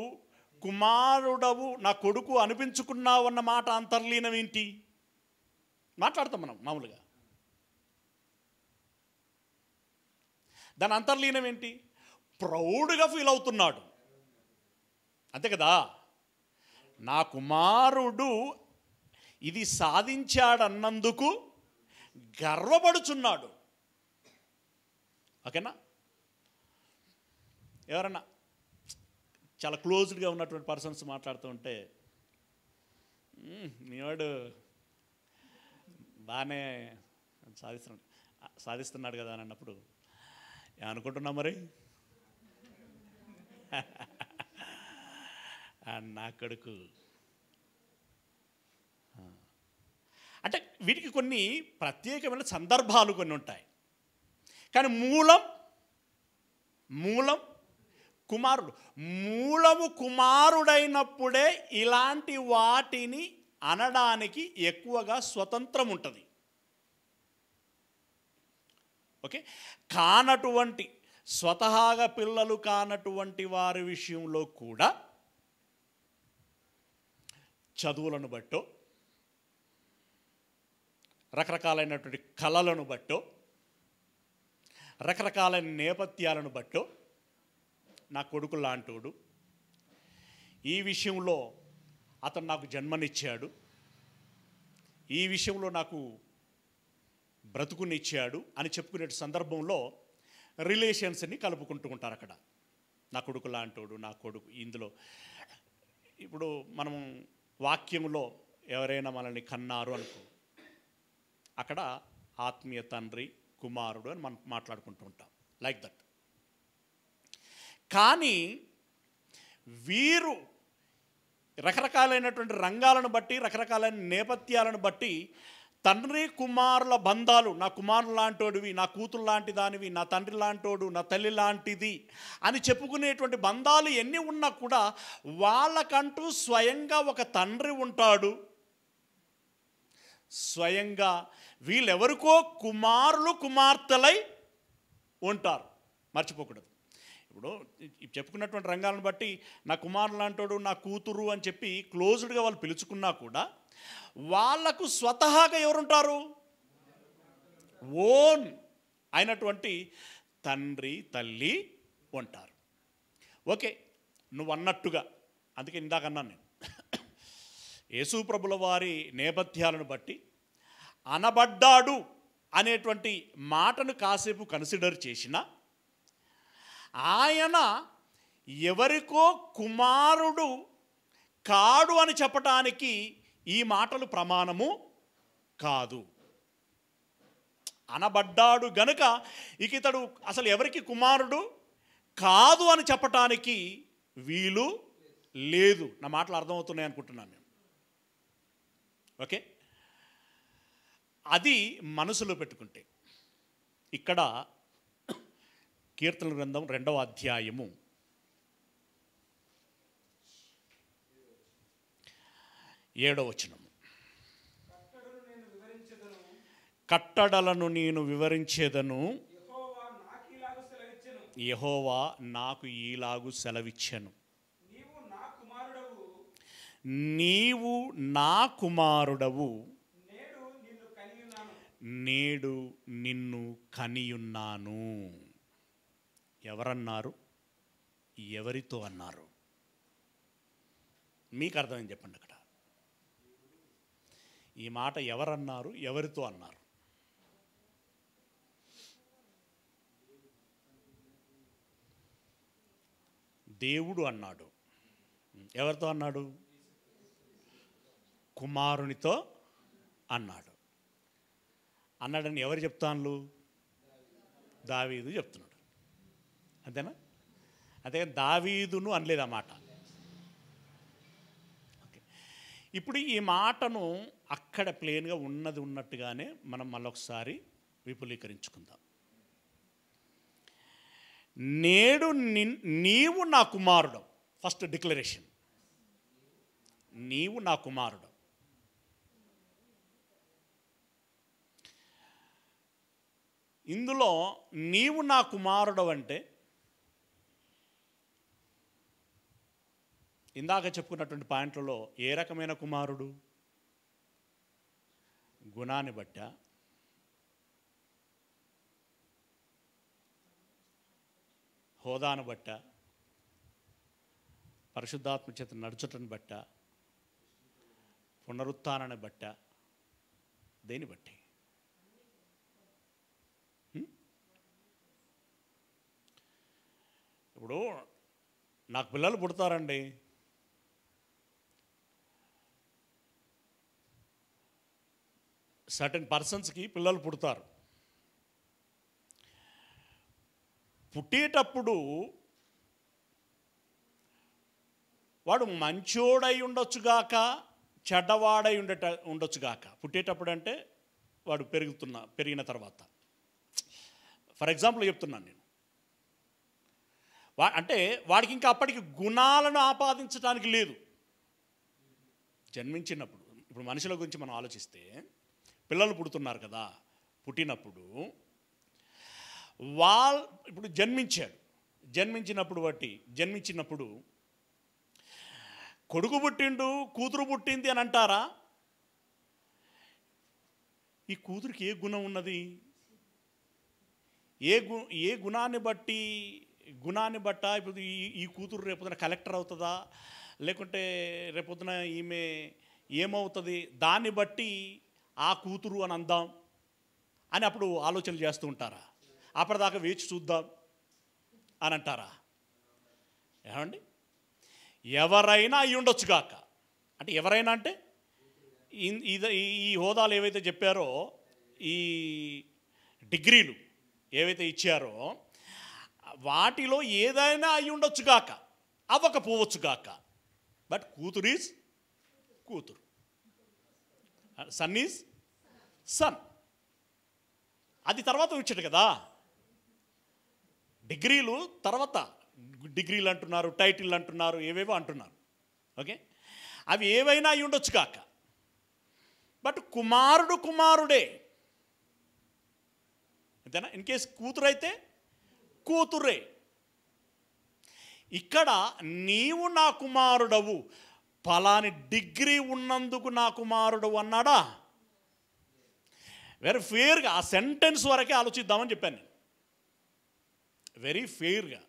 కుమారుడవు నా కొడుకు అనిపించుకున్నావు అన్న మాట అంతర్లీనం ఏంటి? మాట్లాడతాం మనం మామూలుగా. దాని అంతర్లీనం ఏంటి? ప్రౌడ్గా ఫీల్ అవుతున్నాడు, అంతే కదా. నా కుమారుడు ఇది సాధించాడన్నందుకు గర్వపడుచున్నాడు. ఓకేనా? ఎవరన్నా చాలా క్లోజ్డ్గా ఉన్నటువంటి పర్సన్స్ మాట్లాడుతూ ఉంటే, మీవాడు బాగానే సాధిస్తున్నాడు కదా అని అన్నప్పుడు ఏమనుకుంటున్నా మరి? నా కొడుకు అంటే వీటికి కొన్ని ప్రత్యేకమైన సందర్భాలు కొన్ని ఉంటాయి. కానీ మూలం కుమారుడు. మూలము కుమారుడైనప్పుడే ఇలాంటి వాటిని అనడానికి ఎక్కువగా స్వతంత్రం ఉంటుంది. ఓకే, కానటువంటి స్వతహాగా పిల్లలు కానటువంటి వారి విషయంలో కూడా చదువులను బట్టో, రకరకాలైనటువంటి కళలను బట్టో, రకరకాలైన నేపథ్యాలను బట్టో నా కొడుకు లాంటోడు, ఈ విషయంలో అతను నాకు జన్మనిచ్చాడు, ఈ విషయంలో నాకు బ్రతుకునిచ్చాడు అని చెప్పుకునే సందర్భంలో రిలేషన్స్ని కలుపుకుంటూ ఉంటారు అక్కడ. నా కొడుకు లాంటోడు, నా కొడుకు. ఇందులో ఇప్పుడు మనం వాక్యంలో ఎవరైనా మనల్ని కన్నారు అనుకో, అక్కడ ఆత్మీయ తండ్రి కుమారుడు అని మనం మాట్లాడుకుంటూ ఉంటాం, లైక్ దట్. కానీ వీరు రకరకాలైనటువంటి రంగాలను బట్టి, రకరకాలైన నేపథ్యాలను బట్టి తండ్రి కుమారుల బంధాలు, నా కుమారుడు లాంటోడివి, నా కూతురు లాంటి దానివి, నా తండ్రి లాంటోడు, నా తల్లి లాంటిది అని చెప్పుకునేటువంటి బంధాలు ఎన్ని ఉన్నా కూడా వాళ్ళకంటూ స్వయంగా ఒక తండ్రి ఉంటాడు. స్వయంగా వీళ్ళెవరికో కుమారులు కుమార్తెలై ఉంటారు, మర్చిపోకూడదు. ఇప్పుడు చెప్పుకున్నటువంటి రంగాలను బట్టి నా కుమారుడు లాంటోడు, నా కూతురు అని చెప్పి క్లోజ్డ్గా వాళ్ళు పిలుచుకున్నా కూడా వాళ్లకు స్వతహాగా ఎవరుంటారు? ఓన్ అయినటువంటి తండ్రి తల్లి ఉంటారు. ఓకే, నువ్వు అన్నట్టుగా, అందుకే ఇందాక అన్నాను నేను, యేసు ప్రభుల వారి నేపథ్యాలను బట్టి అనబడ్డాడు అనేటువంటి మాటను కాసేపు కన్సిడర్ చేసిన ఆయన ఎవరికో కుమారుడు కాడు అని చెప్పటానికి ఈ మాటలు ప్రమాణము కాదు. అనబడ్డాడు గనుక ఇక ఇతడు అసలు ఎవరికి కుమారుడు కాదు అని చెప్పటానికి వీలు లేదు. నా మాటలు అర్థమవుతున్నాయి అనుకుంటున్నాను నేను. ఓకే, అది మనసులో పెట్టుకుంటే ఇక్కడ కీర్తనల గ్రంథం 2వ అధ్యాయము 7వ వచనము. కట్టడలను నేను వివరించేదను, యెహోవా నాకు ఈలాగు సెలవిచ్చెను, నీవు నా కుమారుడవు, నేడు నిన్ను కనియున్నాను. ఎవరన్నారు? ఎవరితో అన్నారు? మీకు అర్థమైంది చెప్పండి. అక్కడ ఈ మాట ఎవరన్నారు, ఎవరితో అన్నారు? దేవుడు అన్నాడు. ఎవరితో అన్నాడు? కుమారునితో అన్నాడు. అన్నాడని ఎవరు చెప్తాను? దావీదు చెప్తున్నాడు. అంతేనా? అంతే, దావీదును అనలేదన్నమాట. ఓకే, ఇప్పుడు ఈ మాటను అక్కడ ప్లేన్గా ఉన్నది ఉన్నట్టుగానే మనం మళ్ళొకసారి విపులీకరించుకుందాం. నేడు నీవు నా కుమారుడు. ఫస్ట్ డిక్లరేషన్, నీవు నా కుమారుడు. ఇందులో నీవు నా కుమారుడు అంటే ఇందాక చెప్పుకున్నటువంటి పాయింట్లలో ఏ రకమైన కుమారుడు? గుణాన్ని బట్టా, హోదాను బట్టా, పరిశుద్ధాత్మ చేత నడుచుటను బట్టా, పునరుత్థానాన్ని బట్టా, దేని బట్టి? ఇప్పుడు నాకు పిల్లలు పుడతారండి, సర్టెన్ పర్సన్స్కి పిల్లలు పుడతారు. పుట్టేటప్పుడు వాడు మంచోడై ఉండొచ్చుగాక, చెడ్డవాడై ఉండొచ్చుగాక. పుట్టేటప్పుడు అంటే వాడు పెరిగిన తర్వాత. ఫర్ ఎగ్జాంపుల్ చెప్తున్నాను నేను. అంటే వాడికి ఇంకా అప్పటికి గుణాలను ఆపాదించడానికి లేదు. జన్మించినప్పుడు, ఇప్పుడు మనుషుల గురించి మనం ఆలోచిస్తే, పిల్లలు పుడుతున్నారు కదా, పుట్టినప్పుడు ఇప్పుడు జన్మించినప్పుడు కొడుకు పుట్టిండు, కూతురు పుట్టింది అని అంటారా? ఈ కూతురికి ఏ గుణం ఉన్నది? ఏ గుణాన్ని బట్ట ఇప్పుడు ఈ కూతురు రేపొద్దున కలెక్టర్ అవుతుందా, లేకుంటే రేపొద్దున ఈమె ఏమవుతుంది, దాన్ని బట్టి ఆ కూతురు అని అందాం అని అప్పుడు ఆలోచనలు చేస్తూ ఉంటారా? అప్పటిదాకా వేచి చూద్దాం అని అంటారా? ఏమండి, ఎవరైనా అయి ఉండొచ్చుగాక. అంటే ఎవరైనా అంటే ఈ హోదాలు ఏవైతే చెప్పారో, ఈ డిగ్రీలు ఏవైతే ఇచ్చారో, వాటిలో ఏదైనా అయి ఉండొచ్చుగాక, అవ్వకపోవచ్చుగాక. బట్ కూతురు ఈజ్ కూతురు, సన్ ఈజ్ సన్. అది తర్వాత వచ్చాడు కదా. డిగ్రీలు తర్వాత, డిగ్రీలు అంటున్నారు, టైటిల్ అంటున్నారు, ఏవేవో అంటున్నారు. ఓకే, అవి ఏవైనా అయి ఉండొచ్చు కాక, బట్ కుమారుడు కుమారుడే. అంతేనా? ఇన్ కేస్ కూతురు అయితే కూతురే. ఇక్కడ నీవు నా కుమారుడవు, ఫలాని డిగ్రీ ఉన్నందుకు నా కుమారుడవు అన్నాడా? వెరీ ఫెయిర్గా ఆ సెంటెన్స్ వరకే ఆలోచిద్దామని చెప్పాను నేను. వెరీ ఫెయిర్గా,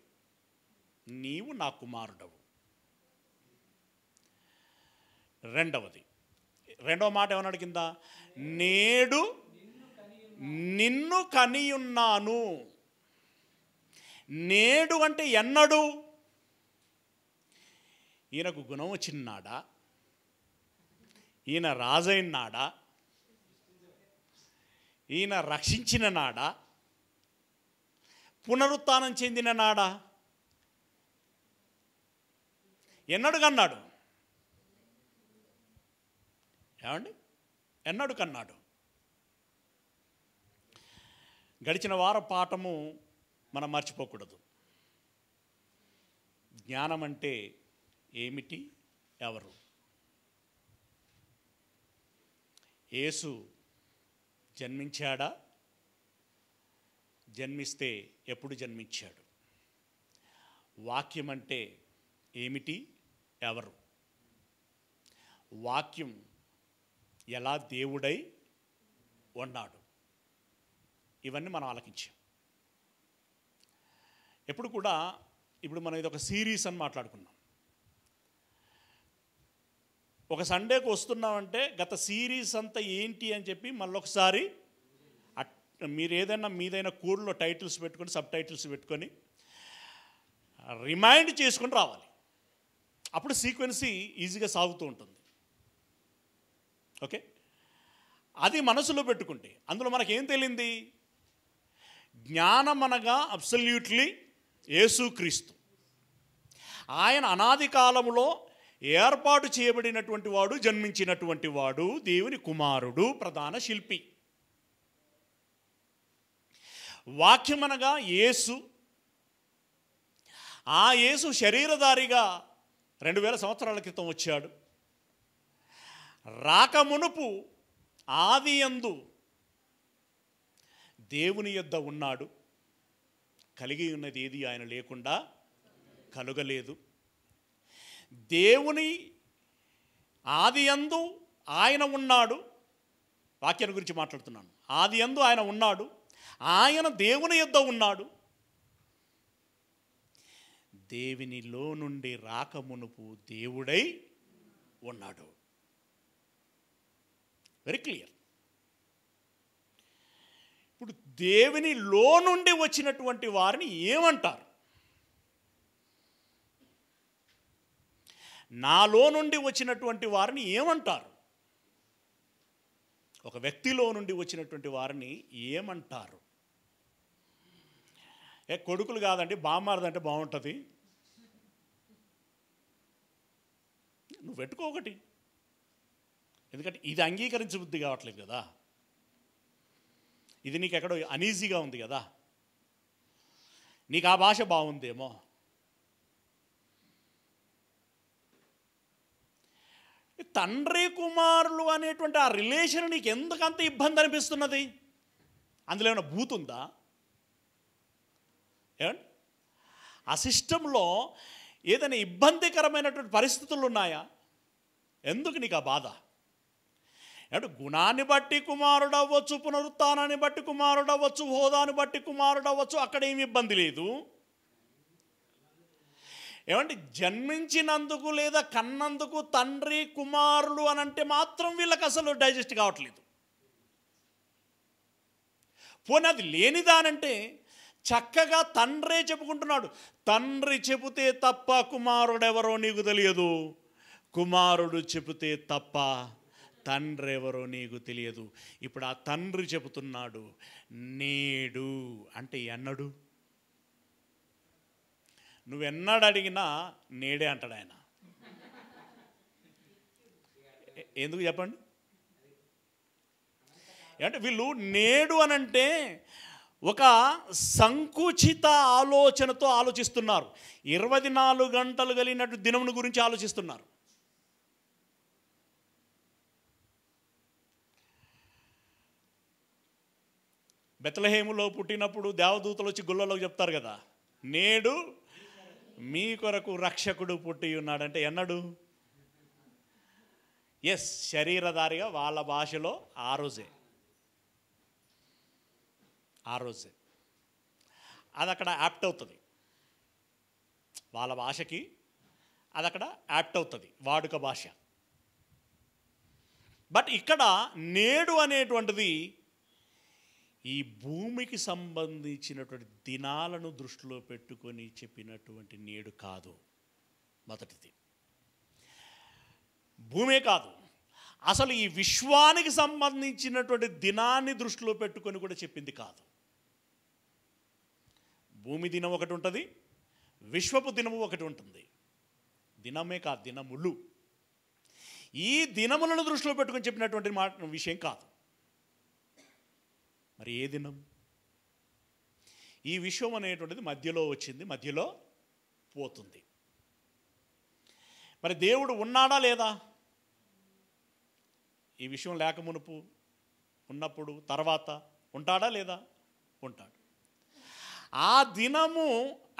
నీవు నా కుమారుడవు. రెండవ మాట ఏమన్నాడు కింద? నేడు నిన్ను కనియున్నాను. నేడు అంటే ఎన్నడు? ఈయనకు గుణం వచ్చినాడా? ఈయన రాజైన నాడా? ఈయన రక్షించిన నాడా? పునరుత్థానం చెందిన నాడా? ఎన్నడు కన్నాడు? ఏమండి, ఎన్నడు కన్నాడు? గడిచిన వార పాఠము మనం మర్చిపోకూడదు. జ్ఞానం అంటే ఏమిటి, ఎవరు? యేసు జన్మించాడా? జన్మిస్తే ఎప్పుడు జన్మించాడు? వాక్యం అంటే ఏమిటి, ఎవరు? వాక్యం ఎలా దేవుడై ఉన్నాడు? ఇవన్నీ మనం ఆలకించాం. ఎప్పుడు కూడా ఇప్పుడు మనం ఇది ఒక సిరీస్ అని మాట్లాడుకున్నాం. ఒక సండేకి వస్తున్నామంటే గత సిరీస్ అంతా ఏంటి అని చెప్పి మళ్ళొకసారి మీరు ఏదైనా మీదైనా కోడ్లో టైటిల్స్ పెట్టుకొని, సబ్ టైటిల్స్ పెట్టుకొని రిమైండ్ చేసుకొని రావాలి. అప్పుడు సీక్వెన్సీ ఈజీగా సాగుతూ ఉంటుంది. ఓకే, అది మనసులో పెట్టుకుంటే అందులో మనకేం తెలియంది? జ్ఞానం అనగా అబ్సల్యూట్లీ యేసుక్రీస్తు. ఆయన అనాది కాలములో ఏర్పాటు చేయబడినటువంటి వాడు, జన్మించినటువంటి వాడు, దేవుని కుమారుడు, ప్రధాన శిల్పి. వాక్యం అనగా యేసు. ఆ యేసు శరీరధారిగా 2000 సంవత్సరాల క్రితం వచ్చాడు. రాకమునుపు ఆదియందు దేవుని యొద్ద ఉన్నాడు. కలిగి ఉన్నది ఏది ఆయన లేకుండా కలుగలేదు. దేవుని ఆదియందు ఆయన ఉన్నాడు. వాక్యాన్ని గురించి మాట్లాడుతున్నాను. ఆదియందు ఆయన ఉన్నాడు. ఆయన దేవుని యొద్ద ఉన్నాడు. దేవునిలో నుండి రాకమునుపు దేవుడై ఉన్నాడు. Very clear. ఇప్పుడు దేవునిలో నుండి వచ్చినటువంటి వారిని ఏమంటారు? నాలో నుండి వచ్చినటువంటి వారిని ఏమంటారు? ఒక వ్యక్తిలో నుండి వచ్చినటువంటి వారిని ఏమంటారు? కొడుకులు కాదండి, బామ్మారదంటే బాగుంటుంది. నువ్వు పెట్టుకో ఒకటి, ఎందుకంటే ఇది అంగీకరించ బుద్ధి కావట్లేదు కదా. ఇది నీకు ఎక్కడో అనీజీగా ఉంది కదా. నీకు ఆ భాష బాగుందేమో. తండ్రి కుమారులు అనేటువంటి ఆ రిలేషన్ నీకు ఎందుకంత ఇబ్బంది అనిపిస్తున్నది? అందులో ఏమైనా బూతుందా? ఏమండి, ఆ సిస్టంలో ఏదైనా ఇబ్బందికరమైనటువంటి పరిస్థితులు ఉన్నాయా? ఎందుకు నీకు ఆ బాధ? అంటే గుణాన్ని బట్టి కుమారుడు అవ్వచ్చు, పునరుత్థానాన్ని బట్టి కుమారుడు అవ్వచ్చు, హోదాని బట్టి కుమారుడు అవ్వచ్చు, అక్కడ ఏమి ఇబ్బంది లేదు. ఏమంటే జన్మించినందుకు లేదా కన్నందుకు తండ్రి కుమారులు అని అంటే మాత్రం వీళ్ళకి అసలు డైజెస్ట్ కావట్లేదు. పోనీ అది లేనిదానంటే చక్కగా తండ్రే చెప్పుకుంటున్నాడు. తండ్రి చెబితే తప్ప కుమారుడెవరో నీకు తెలియదు, కుమారుడు చెబితే తప్ప తండ్రి ఎవరో నీకు తెలియదు. ఇప్పుడు ఆ తండ్రి చెబుతున్నాడు, నేడు అంటే ఎన్నడు? నువ్వెన్నాడు అడిగినా నేడే అంటాడు ఆయన. ఎందుకు చెప్పండి? అంటే వీళ్ళు నేడు అనంటే ఒక సంకుచిత ఆలోచనతో ఆలోచిస్తున్నారు. 24 గంటలు కలిగినట్టు దినమును గురించి ఆలోచిస్తున్నారు. బెత్లెహేములో పుట్టినప్పుడు దేవదూతలు వచ్చి గుళ్ళలోకి చెప్తారు కదా, నేడు మీ కొరకు రక్షకుడు పుట్టి ఉన్నాడంటే ఎన్నడు? ఎస్, శరీరధారిగా వాళ్ళ భాషలో ఆ రోజే అది అక్కడ యాప్ట్ అవుతుంది. వాళ్ళ భాషకి అది అక్కడ యాప్ట్ అవుతుంది, వాడుక భాష. బట్ ఇక్కడ నేడు అనేటువంటిది ఈ భూమికి సంబంధించినటువంటి దినాలను దృష్టిలో పెట్టుకొని చెప్పినటువంటి నేడు కాదు. మొదటిది భూమే కాదు, అసలు ఈ విశ్వానికి సంబంధించినటువంటి దినాన్ని దృష్టిలో పెట్టుకొని కూడా చెప్పింది కాదు. భూమి దినం ఒకటి ఉంటుంది, విశ్వపు దినము ఒకటి ఉంటుంది. దినమే కాదు, దినములు. ఈ దినములను దృష్టిలో పెట్టుకొని చెప్పినటువంటి విషయం కాదు. మరి ఏ దినం? ఈ విశ్వం అనేటువంటిది మధ్యలో వచ్చింది, మధ్యలో పోతుంది. మరి దేవుడు ఉన్నాడా లేదా? ఈ విషయం లేక మునుపు, ఉన్నప్పుడు, తర్వాత ఉంటాడా లేదా? ఉంటాడు. ఆ దినము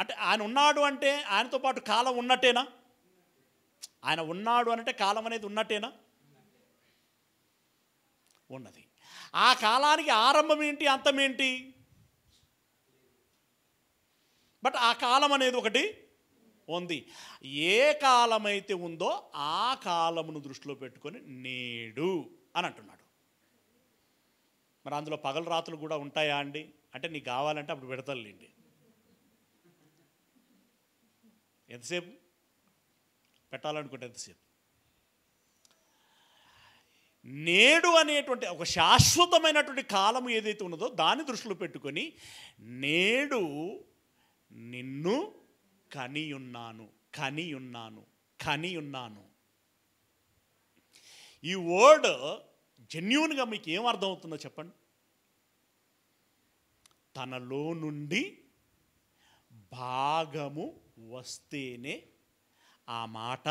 అంటే ఆయన ఉన్నాడు అంటే ఆయనతో పాటు కాలం ఉన్నట్టేనా? ఆయన ఉన్నాడు అంటే కాలం అనేది ఉన్నట్టేనా? ఉన్నది. ఆ కాలానికి ఆరంభం ఏంటి, అంతం ఏంటి? బట్ ఆ కాలం అనేది ఒకటి ఉంది. ఏ కాలమైతే ఉందో ఆ కాలమును దృష్టిలో పెట్టుకొని నేడు అని అంటున్నాడు. మరి అందులో పగలు రాత్రులు కూడా ఉంటాయా అండి అంటే, నీకు కావాలంటే అప్పుడు పెడతానులేండి. ఎంతసేపు పెట్టాలనుకుంటే ఎంతసేపు? నేడు అనేటువంటి ఒక శాశ్వతమైనటువంటి కాలం ఏదైతే ఉన్నదో దాన్ని దృష్టిలో పెట్టుకొని నేడు నిన్ను కనియున్నాను. ఈ వర్డ్ జెన్యూన్గా మీకు ఏం అర్థమవుతుందో చెప్పండి. తనలో నుండి భాగము వస్తేనే ఆ మాట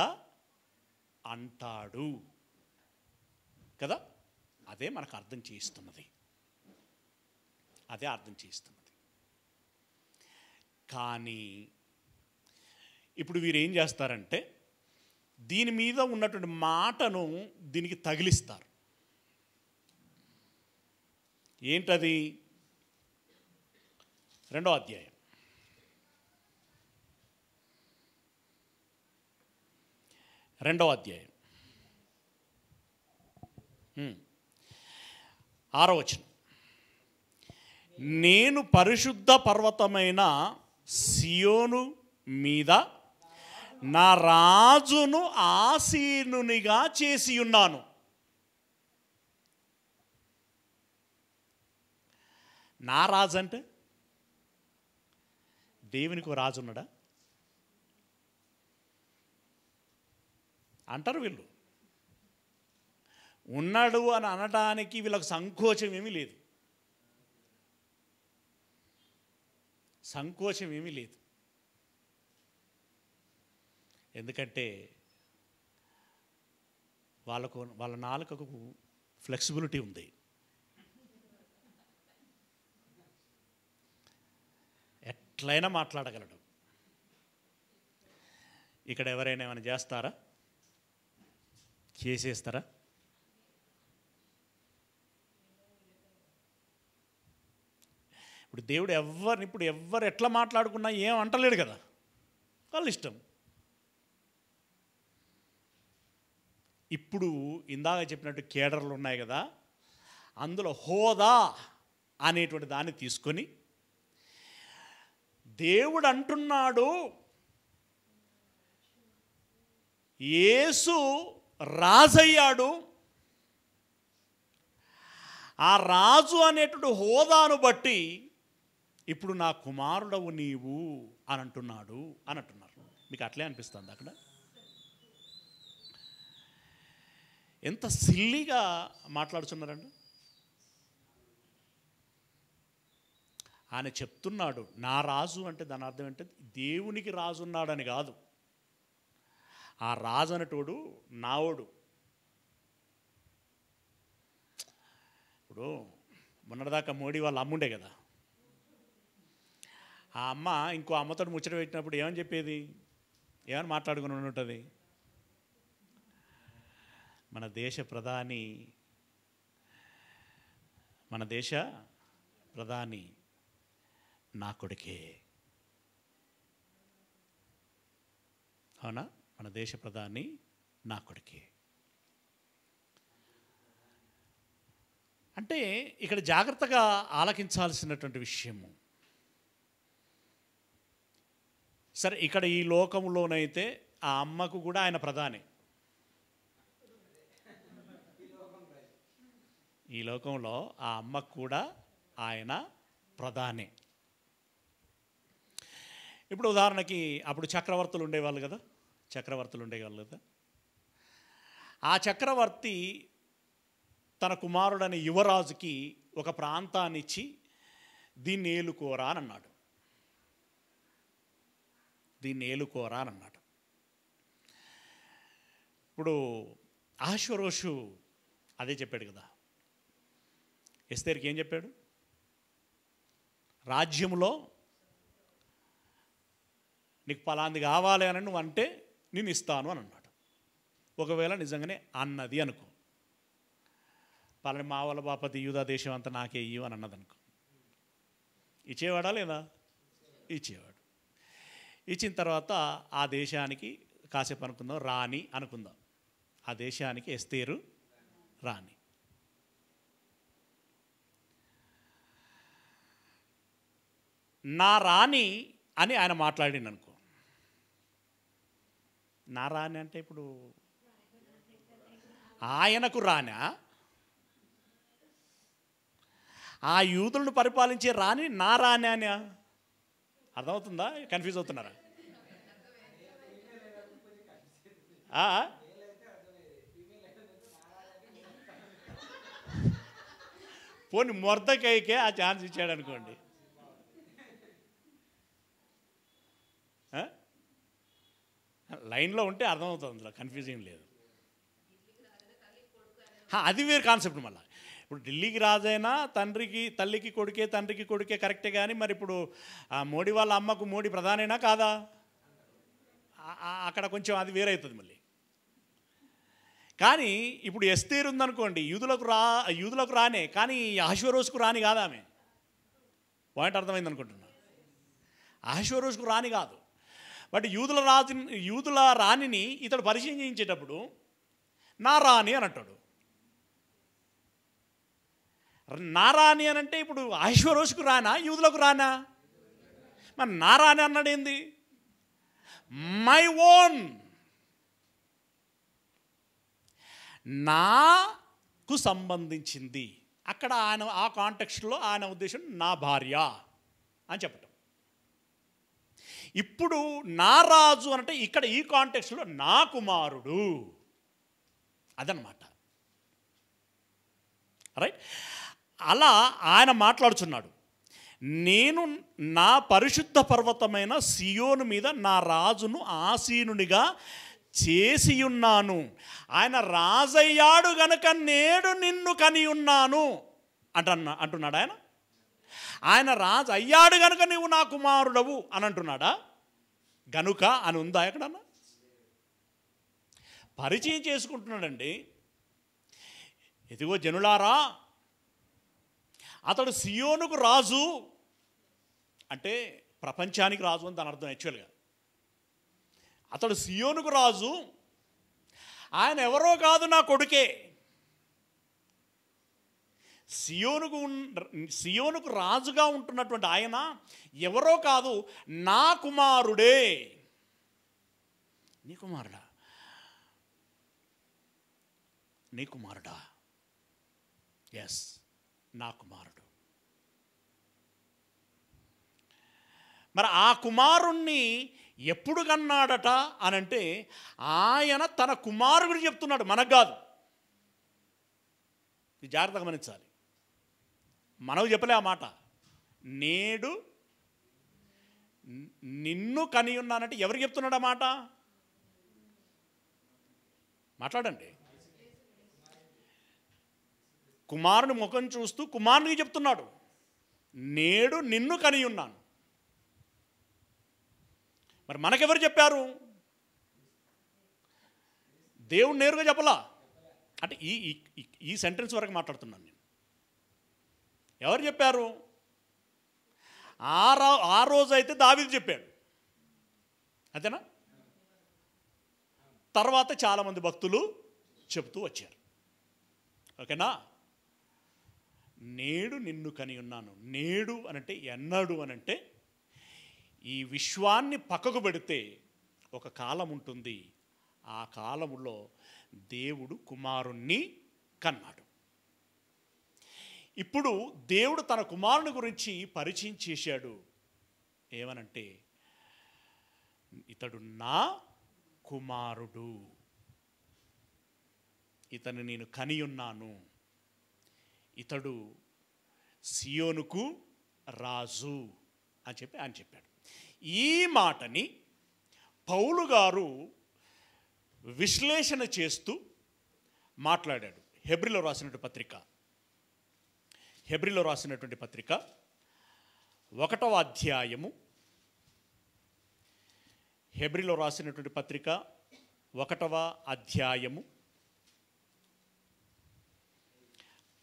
అంటాడు కదా. అదే మనకు అర్థం చేయిస్తున్నది. కానీ ఇప్పుడు వీరు ఏం చేస్తారంటే దీని మీద ఉన్నటువంటి మాటను దీనికి తగిలిస్తారు. ఏంటది? 2వ అధ్యాయం 6వ వచనం. నేను పరిశుద్ధ పర్వతమైన సియోను మీద నా రాజును ఆసీనునిగా చేసి ఉన్నాను. నా రాజు అంటే దేవునికి ఒక రాజు ఉన్నాడా అంటారు వీళ్ళు. ఉన్నాడు అని అనడానికి వీళ్ళకు సంకోచం ఏమీ లేదు. ఎందుకంటే వాళ్ళ నాలుకకు ఫ్లెక్సిబిలిటీ ఉంది. ఎట్లయినా మాట్లాడగలడు. ఇక్కడ ఎవరైనా ఏమైనా చేస్తారా? చేసేస్తారా? ఇప్పుడు దేవుడు ఎవరు ఎట్లా మాట్లాడుకున్నా ఏం అంటలేడు కదా, వాళ్ళ ఇష్టం. ఇప్పుడు ఇందాక చెప్పినట్టు కేడర్లు ఉన్నాయి కదా, అందులో హోదా అనేటువంటి దాన్ని తీసుకొని దేవుడు అంటున్నాడు యేసు రాజయ్యాడు. ఆ రాజు అనేటువంటి హోదాను బట్టి ఇప్పుడు నా కుమారుడవు నీవు అని అంటున్నాడు అని అంటున్నారు. మీకు అట్లే అనిపిస్తుంది అక్కడ? ఎంత సిల్లీగా మాట్లాడుతున్నారండి. ఆయన చెప్తున్నాడు నా రాజు అంటే దాని అర్థం ఏంటంటే దేవునికి రాజు ఉన్నాడని కాదు. ఆ రాజు అనేటోడు నావోడు. ఇప్పుడు మొన్నటిదాకా మోడీ వాళ్ళ అమ్ముండే కదా, ఆ అమ్మ ఇంకో అమ్మతో ముచ్చట పెట్టినప్పుడు ఏమని చెప్పేది, ఏమని మాట్లాడుకుని ఉంటుంది, మన దేశ ప్రధాని నా కొడుకే. అవునా? మన దేశ ప్రధాని నా కొడుకే అంటే ఇక్కడ జాగ్రత్తగా ఆలకించాల్సినటువంటి విషయము. సరే, ఇక్కడ ఈ లోకంలోనైతే ఆ అమ్మకు కూడా ఆయన ప్రధాని, ఈ లోకంలో ఆ అమ్మకు కూడా ఆయన ప్రధాని. ఇప్పుడు ఉదాహరణకి అప్పుడు చక్రవర్తులు ఉండేవాళ్ళు కదా, ఆ చక్రవర్తి తన కుమారుడని యువరాజుకి ఒక ప్రాంతాన్ని ఇచ్చి దీన్ని ఏలుకోరా అని అన్నాడు. ఇప్పుడు అహష్వేరోషు అదే చెప్పాడు కదా, ఎస్తేరుకి ఏం చెప్పాడు, రాజ్యంలో నీకు పలాంది కావాలి అని నువ్వు అంటే నేను ఇస్తాను అని అన్నాడు. ఒకవేళ నిజంగానే అన్నది అనుకో, పలాని మా వాళ్ళ బాపతి యూదా దేశం అంతా నాకే ఇయ్యు అని అన్నది అనుకో, ఇచ్చేవాడా లేదా? ఇచ్చేవాడు. ఇచ్చిన తర్వాత ఆ దేశానికి కాసేపు అనుకుందాం రాణి అనుకుందాం, ఆ దేశానికి ఎస్తేరు రాణి. నా రాణి అని ఆయన మాట్లాడిండు అనుకో, నా రాణి అంటే ఇప్పుడు ఆయనకు రాణా, ఆ యూదులను పరిపాలించే రాణి నా రాణి అని అర్థమవుతుందా? కన్ఫ్యూజ్ అవుతున్నారా? పోనీ మొర్దకైకే ఆ ఛాన్స్ ఇచ్చాడు అనుకోండి, లైన్లో ఉంటే అర్థమవుతుంది, అందులో కన్ఫ్యూజింగ్ లేదు. అది వేరు కాన్సెప్ట్. మళ్ళీ ఇప్పుడు ఢిల్లీకి రాజైనా తల్లికి కొడుకే, తండ్రికి కొడుకే కరెక్టే. కానీ మరి ఇప్పుడు మోడీ వాళ్ళ అమ్మకు మోడీ ప్రధానైనా కాదా? అక్కడ కొంచెం అది వేరవుతుంది మళ్ళీ. కానీ ఇప్పుడు ఎస్తేరు ఉందనుకోండి, యూదులకు రానే, కానీ అహష్వేరోషుకు రాని కాదు ఆమె. పాయింట్ అర్థమైంది అనుకుంటున్నా. అహష్వేరోషుకు రాని కాదు, బట్ యూదుల రాణిని ఇతడు పరిచయం చేయించేటప్పుడు నా రాణి అని అంటాడు. నా రాణి అని అంటే ఇప్పుడు అహష్వేరోషుకు రానా, యూదులకు రానా? మరి నా రాణి అన్నాడు ఏంది? మై ఓన్, నాకు సంబంధించింది. అక్కడ ఆయన ఆ కాంటెక్స్ట్లో ఆయన ఉద్దేశం నా భార్య అని చెప్పటం. ఇప్పుడు నా రాజు అంటే ఇక్కడ ఈ కాంటెక్స్ట్లో నా కుమారుడు అదనమాట. రైట్? అలా ఆయన మాట్లాడుచున్నాడు. నేను నా పరిశుద్ధ పర్వతమైన సియోను మీద నా రాజును ఆసీనునిగా చేసియున్నాను. ఆయన రాజయ్యాడు గనుక నేడు నిన్ను కని ఉన్నాను అంటున్నాడు ఆయన. ఆయన రాజు అయ్యాడు గనుక నీవు నా కుమారుడవు అని అంటున్నాడా? గనుక అని ఉందా ఎక్కడన్నా? పరిచయం చేసుకుంటున్నాడండి. ఇదిగో జనులారా, అతడు సియోనుకు రాజు అంటే ప్రపంచానికి రాజు అని దాని అర్థం. యాక్చువల్గా అతడు సియోనుకు రాజు, ఆయన ఎవరో కాదు నా కొడుకే. సియోనుకు రాజుగా ఉంటున్నటువంటి ఆయన ఎవరో కాదు, నా కుమారుడే. నీ కుమారుడా? ఎస్, నా కుమారుడు. మరి ఆ కుమారుణ్ణి ఎప్పుడు కన్నాడట అనంటే ఆయన తన కుమారుడు చెప్తున్నాడు, మనకు కాదు. ఇది జాగ్రత్తగా గమనించాలి. మనకు చెప్పలే ఆ మాట. నేడు నిన్ను కని ఉన్నానంటే ఎవరికి చెప్తున్నాడు ఆ మాట? మాట్లాడండి. కుమారుని ముఖం చూస్తూ కుమారునికి చెప్తున్నాడు, నేడు నిన్ను కని ఉన్నాను. మరి మనకెవరు చెప్పారు? దేవుడు నేరుగా చెప్పలా. అంటే ఈ సెంటెన్స్ వరకు మాట్లాడుతున్నాను నేను. ఎవరు చెప్పారు? ఆ రోజు అయితే దావీదు చెప్పాడు, అంతేనా? తర్వాత చాలామంది భక్తులు చెబుతూ వచ్చారు. ఓకేనా? నేడు నిన్ను కని ఉన్నాను. నేడు అనంటే ఎన్నడు అనంటే ఈ విశ్వాన్ని పక్కకు పెడితే ఒక కాలం ఉంటుంది. ఆ కాలములో దేవుడు కుమారుణ్ణి కన్నాడు. ఇప్పుడు దేవుడు తన కుమారుని గురించి పరిచయం చేశాడు. ఏమనంటే, ఇతడు నా కుమారుడు, ఇతను నేను కని ఉన్నాను, ఇతడు సియోనుకు రాజు అని చెప్పి ఆయన చెప్పాడు. ఈ మాటని పౌలు గారు విశ్లేషణ చేస్తూ మాట్లాడాడు. హెబ్రీలో రాసినటువంటి పత్రిక 1వ అధ్యాయము, హెబ్రీలో రాసినటువంటి పత్రిక 1వ అధ్యాయము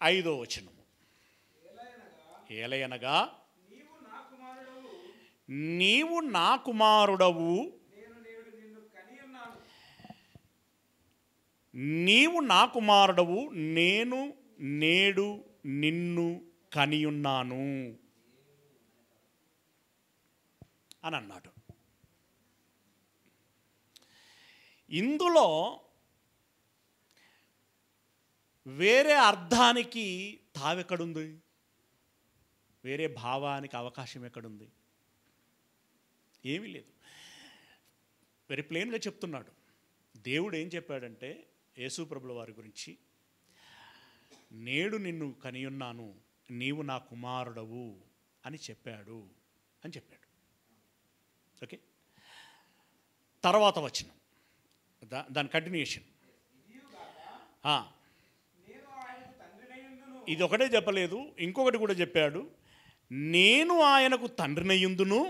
5వ వచనము. ఏలయనగా నీవు నా కుమారుడవు, నేను నేడు నిన్ను కనియున్నాను అని అన్నాడు. ఇందులో వేరే అర్థానికి తావెక్కడుంది? వేరే భావానికి అవకాశం ఎక్కడుంది? ఏమీ లేదు. వెరీ ప్లెయిన్గా చెప్తున్నాడు. దేవుడు ఏం చెప్పాడంటే యేసు ప్రభుల వారి గురించి, నేడు నిన్ను కనియున్నాను, నీవు నా కుమారుడవు అని చెప్పాడు. ఓకే, తర్వాత వచనం, దాని కంటిన్యూషన్. ఇది ఒకటే చెప్పలేదు, ఇంకొకటి కూడా చెప్పాడు. నేను ఆయనకు తండ్రినయుందును,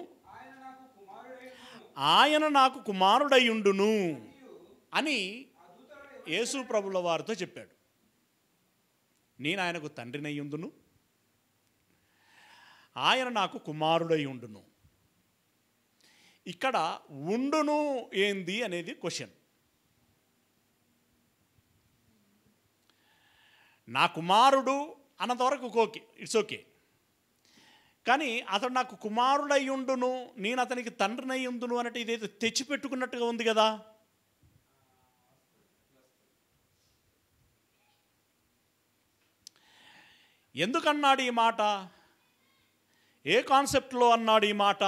ఆయన నాకు కుమారుడయుండును అని యేసు ప్రభుల వారితో చెప్పాడు. నేను ఆయనకు తండ్రినయుందును, ఆయన నాకు కుమారుడై ఉండును. ఇక్కడ ఉండును ఏంది అనేది క్వశ్చన్. నా కుమారుడు అన్నంతవరకు ఓకే, ఇట్స్ ఓకే. కానీ అతడు నాకు కుమారుడై ఉండును, నేను అతనికి తండ్రినై ఉండును అంటే ఇదేదో తెచ్చిపెట్టుకున్నట్టుగా ఉంది కదా. ఎందుకన్నాడు ఈ మాట? ఏ కాన్సెప్ట్లో అన్నాడు ఈ మాట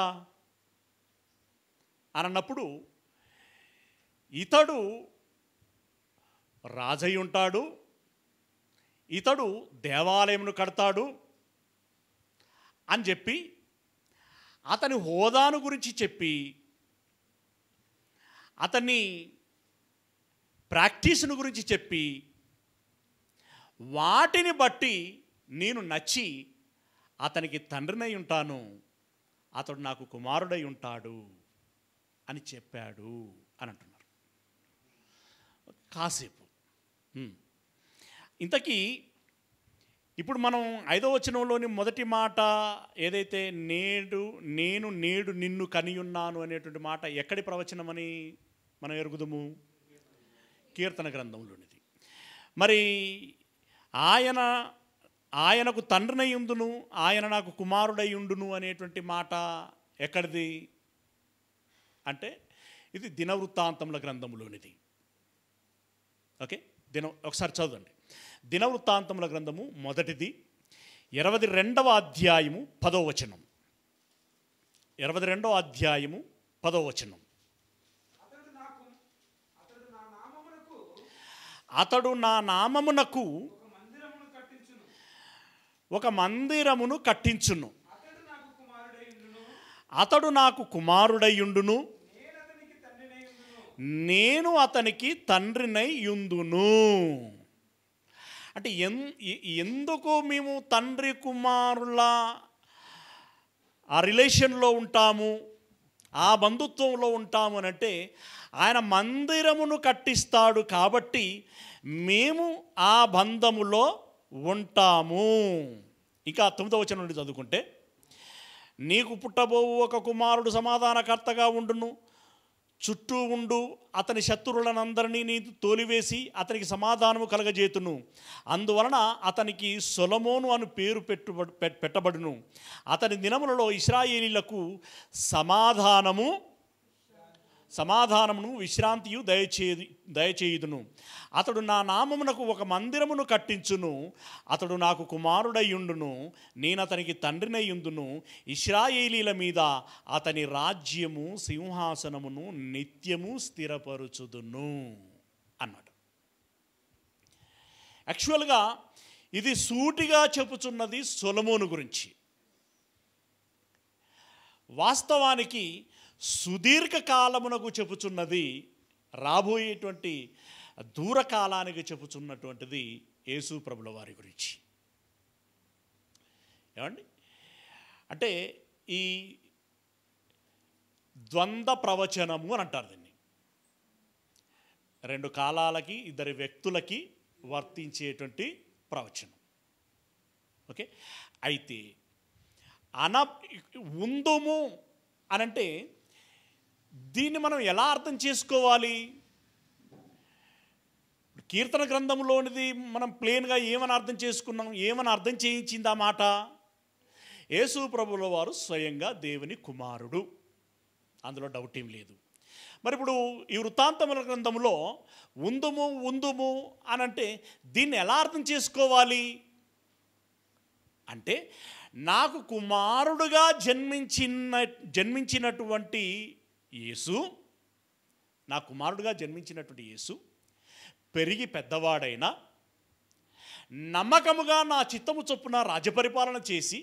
అని అన్నప్పుడు, ఇతడు రాజై ఉంటాడు, ఇతడు దేవాలయమును కడతాడు అని చెప్పి అతని హోదాను గురించి చెప్పి, అతని ప్రాక్టీస్ను గురించి చెప్పి, వాటిని బట్టి నేను నచ్చి అతనికి తండ్రినై ఉంటాను, అతడు నాకు కుమారుడై ఉంటాడు అని చెప్పాడు అని అంటున్నారు. కాసేపు ఇంతకీ ఇప్పుడు మనం 5వ వచనంలోని మొదటి మాట ఏదైతే నేను నేడు నిన్ను కనియున్నాను అనేటువంటి మాట ఎక్కడి ప్రవచనమని మనం ఎరుగుదుము? కీర్తన గ్రంథంలోనిది. మరి ఆయనకు తండ్రినై ఉండును, ఆయన నాకు కుమారుడై ఉండును అనేటువంటి మాట ఎక్కడిది అంటే ఇది దినవృత్తాంతముల గ్రంథములోనిది. ఓకే, ఒకసారి చదవండి. దినవృత్తాంతముల గ్రంథము మొదటిది 22వ అధ్యాయము 10వ వచనం. 22వ అధ్యాయము 10వ వచనం. అతడు నా నామమునకు ఒక మందిరమును కట్టించును, అతడు నాకు కుమారుడయ్యుండును, నేను అతనికి తండ్రినై యుందును. అంటే ఎందుకు మేము తండ్రి కుమారుల ఆ రిలేషన్లో ఉంటాము, ఆ బంధుత్వంలో ఉంటాము అని అంటే, ఆయన మందిరమును కట్టిస్తాడు కాబట్టి మేము ఆ బంధములో ఉంటాము. ఇంకా 9వ వచనం నుండి చదువుకుంటే, నీకు పుట్టబోవు ఒక కుమారుడు సమాధానకర్తగా ఉండును, చుట్టూ ఉండు అతని శత్రువులనందరినీ నీ తోలివేసి అతనికి సమాధానము కలగజేతును. అందువలన అతనికి సొలొమోను అను పేరు పెట్టబడును. అతని దినములలో ఇశ్రాయేలీలకు సమాధానమును విశ్రాంతియు దయచేయుదును. అతడు నా నామమునకు ఒక మందిరమును కట్టించును, అతడు నాకు కుమారుడయ్యుండును, నేను అతనికి తండ్రినయ్యుందును. ఇశ్రాయేలీల మీద అతని రాజ్యము సింహాసనమును నిత్యము స్థిరపరుచుదును అన్నాడు. యాక్చువల్గా ఇది సూటిగా చెప్పుచున్నది సొలొమోను గురించి. వాస్తవానికి సుదీర్ఘకాలమునకు చెప్పుచున్నది, రాబోయేటువంటి దూరకాలానికి చెప్పుచున్నటువంటిది యేసు ప్రభుల వారి గురించి. ఏమండి, అంటే ఈ ద్వంద్వ ప్రవచనము అని అంటారు దీన్ని. 2 కాలాలకి 2 వ్యక్తులకి వర్తించేటువంటి ప్రవచనం. ఓకే, అయితే ఉందుము అనంటే దీన్ని మనం ఎలా అర్థం చేసుకోవాలి? కీర్తన గ్రంథంలోనిది మనం ప్లేన్గా ఏమని అర్థం చేసుకున్నాం, ఏమని అర్థం చేయించింది ఆ మాట? యేసు ప్రభువుల వారు స్వయంగా దేవుని కుమారుడు, అందులో డౌట్ ఏం లేదు. మరి ఇప్పుడు ఈ వృత్తాంతముల గ్రంథంలో ఉందుము అనంటే దీన్ని ఎలా అర్థం చేసుకోవాలి అంటే, నాకు కుమారుడుగా జన్మించినటువంటి యేసు, నా కుమారుడుగా జన్మించినటువంటి యేసు పెరిగి పెద్దవాడైన, నమ్మకముగా నా చిత్తము చొప్పున రాజ్యపరిపాలన చేసి,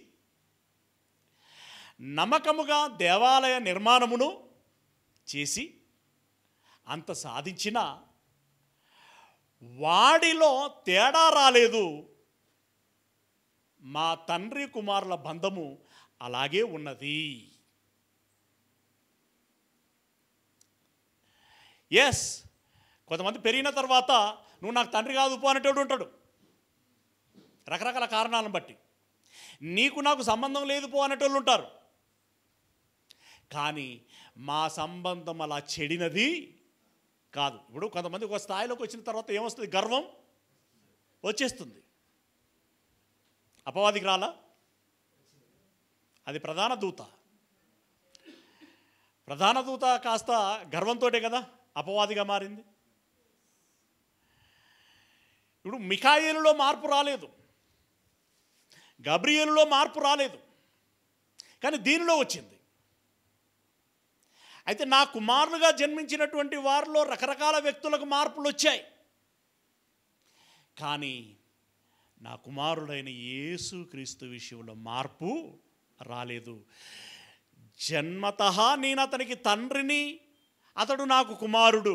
నమ్మకముగా దేవాలయ నిర్మాణమును చేసి అంత సాధించిన వాడిలో తేడా రాలేదు. మా తండ్రి కుమారుల బంధము అలాగే ఉన్నది. ఎస్, కొంతమంది పెరిగిన తర్వాత నువ్వు నాకు తండ్రి కాదు పో అనేటోడు ఉంటాడు, రకరకాల కారణాలను బట్టి. నీకు నాకు సంబంధం లేదు పో అనేటోళ్ళు ఉంటారు. కానీ మా సంబంధం అలా చెడినది కాదు. ఇప్పుడు కొంతమంది ఒక స్థాయిలోకి వచ్చిన తర్వాత ఏమొస్తుంది? గర్వం వచ్చేస్తుంది. అపవాదికి రాలా? అది ప్రధాన దూత కాస్త గర్వంతోటే కదా అపవాదిగా మారింది. ఇప్పుడు మిఖాయేలులో మార్పు రాలేదు, గబ్రియేలులో మార్పు రాలేదు, కానీ దీనిలో వచ్చింది. అయితే నా కుమారులుగా జన్మించినటువంటి వారిలో రకరకాల వ్యక్తులకు మార్పులు వచ్చాయి, కానీ నా కుమారుడైన యేసుక్రీస్తు విషయంలో మార్పు రాలేదు. జన్మతః నేను అతనికి తండ్రిని, అతడు నాకు కుమారుడు.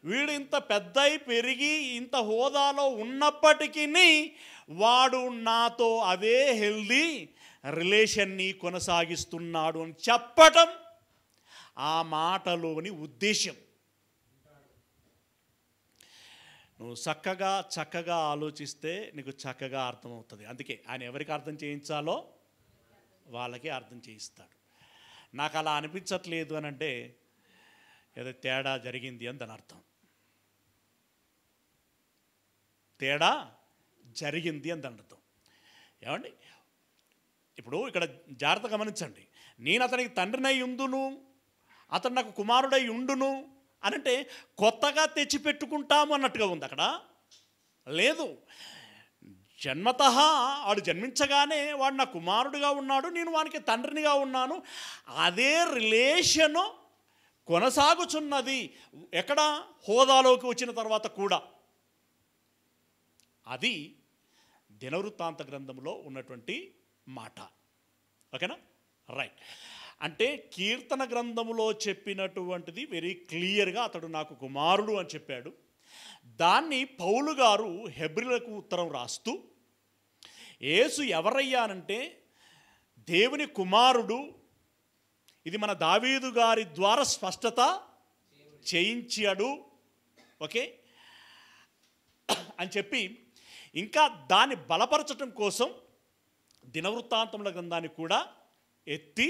వీడు ఇంత పెద్దయి పెరిగి ఇంత హోదాలో ఉన్నప్పటికీ వాడు నాతో అదే హెల్దీ రిలేషన్ని కొనసాగిస్తున్నాడు అని చెప్పటం ఆ మాటలోని ఉద్దేశం. నువ్వు చక్కగా ఆలోచిస్తే నీకు చక్కగా అర్థమవుతుంది. అందుకే ఆయన ఎవరికి అర్థం చేయించాలో వాళ్ళకే అర్థం చేయిస్తాడు. నాకు అలా అనిపించట్లేదు అని అంటే ఏదో తేడా జరిగింది అని దాని అర్థం. తేడా జరిగింది అని దాని అర్థం. ఏమండి, ఇప్పుడు ఇక్కడ జాగ్రత్త గమనించండి. నేను అతనికి తండ్రినై ఉండును, అతను నాకు కుమారుడై ఉండును అనంటే కొత్తగా తెచ్చిపెట్టుకుంటాము అన్నట్టుగా ఉంది అక్కడ. లేదు, జన్మతః వాడు జన్మించగానే వాడు నా కుమారుడిగా ఉన్నాడు, నేను వానికి తండ్రినిగా ఉన్నాను. అదే రిలేషను కొనసాగుచున్నది ఎక్కడ? హోదాలోకి వచ్చిన తర్వాత కూడా. అది దినవృత్తాంత గ్రంథంలో ఉన్నటువంటి మాట. ఓకేనా? రైట్. అంటే కీర్తన గ్రంథములో చెప్పినటువంటిది వెరీ క్లియర్గా అతడు నాకు కుమారుడు అని చెప్పాడు. దాన్ని పౌలు గారు హెబ్రీలకు ఉత్తరం రాస్తూ యేసు ఎవరయ్యానంటే దేవుని కుమారుడు, ఇది మన దావీదు గారి ద్వారా స్పష్టత చేయించాడు, ఓకే అని చెప్పి ఇంకా దాన్ని బలపరచటం కోసం దినవృత్తాంతముల గ్రంథాన్ని కూడా ఎత్తి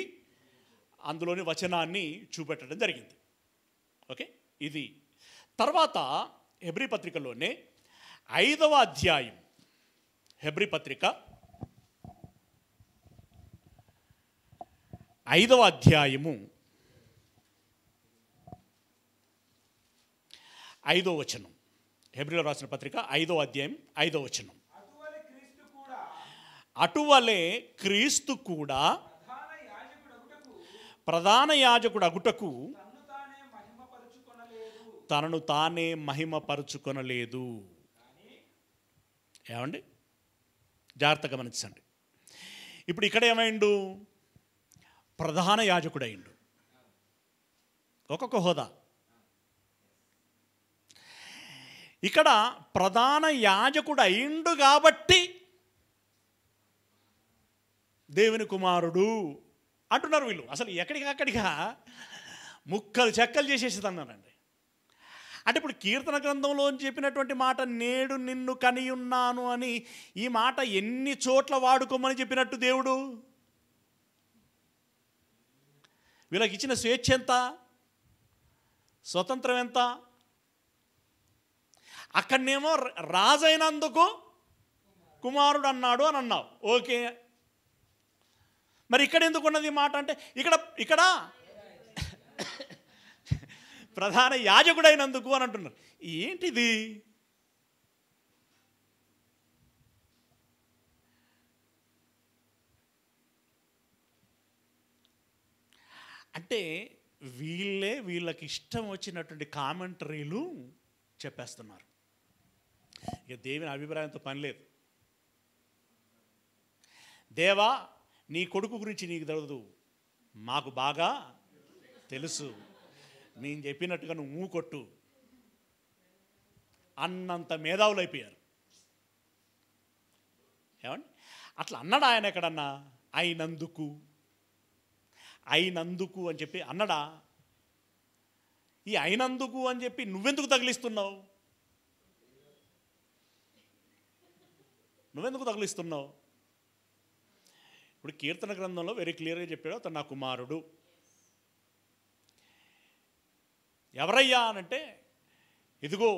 అందులోని వచనాన్ని చూపెట్టడం జరిగింది. ఓకే, ఇది తర్వాత హెబ్రీ పత్రికలోనే 5వ అధ్యాయం, హెబ్రీ పత్రిక 5వ అధ్యాయము 5వ వచనం. హెబ్రీలో రాసిన పత్రిక 5వ అధ్యాయం 5వ వచనం. అటువలే క్రీస్తు కూడా ప్రధాన యాజకుడు అగుటకు తనను తానే మహిమపరుచుకొనలేదు. ఏమండి, జాగ్రత్తగా గమనించండి. ఇప్పుడు ఇక్కడ ఏమైండు? ప్రధాన యాజకుడు అయిండు. ఒక్కొక్క హోదా. ఇక్కడ ప్రధాన యాజకుడు అయిండు కాబట్టి దేవుని కుమారుడు అంటున్నారు వీళ్ళు. అసలు ఎక్కడికక్కడిగా ముక్కలు చెక్కలు చేసేసేదన్నారండి. అంటే ఇప్పుడు కీర్తన గ్రంథంలో చెప్పినటువంటి మాట నేడు నిన్ను కనియున్నాను అని, ఈ మాట ఎన్ని చోట్ల వాడుకోమని చెప్పినట్టు దేవుడు? వీళ్ళకి ఇచ్చిన స్వేచ్ఛ ఎంత, స్వతంత్రం ఎంత? అక్కడనేమో రాజైనందుకు కుమారుడు అన్నాడు అని అన్నావు, ఓకే. మరి ఇక్కడ ఎందుకు ఉన్నది మాట అంటే ఇక్కడ ప్రధాన యాజకుడైనందుకు అని అంటున్నారు. ఏంటిది? అంటే వీళ్ళకి ఇష్టం వచ్చినటువంటి కామెంటరీలు చెప్పేస్తున్నారు. ఇక దేవుని అభిప్రాయంతో పని లేదు. దేవా, నీ కొడుకు గురించి నీకు తెలియదు, మాకు బాగా తెలుసు, నేను చెప్పినట్టుగా నువ్వు కొట్టు అన్నంత మేధావులు అయిపోయారు. ఏమండి, అట్లా అన్నాడా ఆయన ఎక్కడన్నా? అయినందుకు అని చెప్పి అన్నడా? ఈ అయినందుకు అని చెప్పి నువ్వెందుకు తగిలిస్తున్నావు? ఇప్పుడు కీర్తన గ్రంథంలో వెరీ క్లియర్గా చెప్పాడు, అతను నా కుమారుడు. ఎవరయ్యా అనంటే, ఇదిగో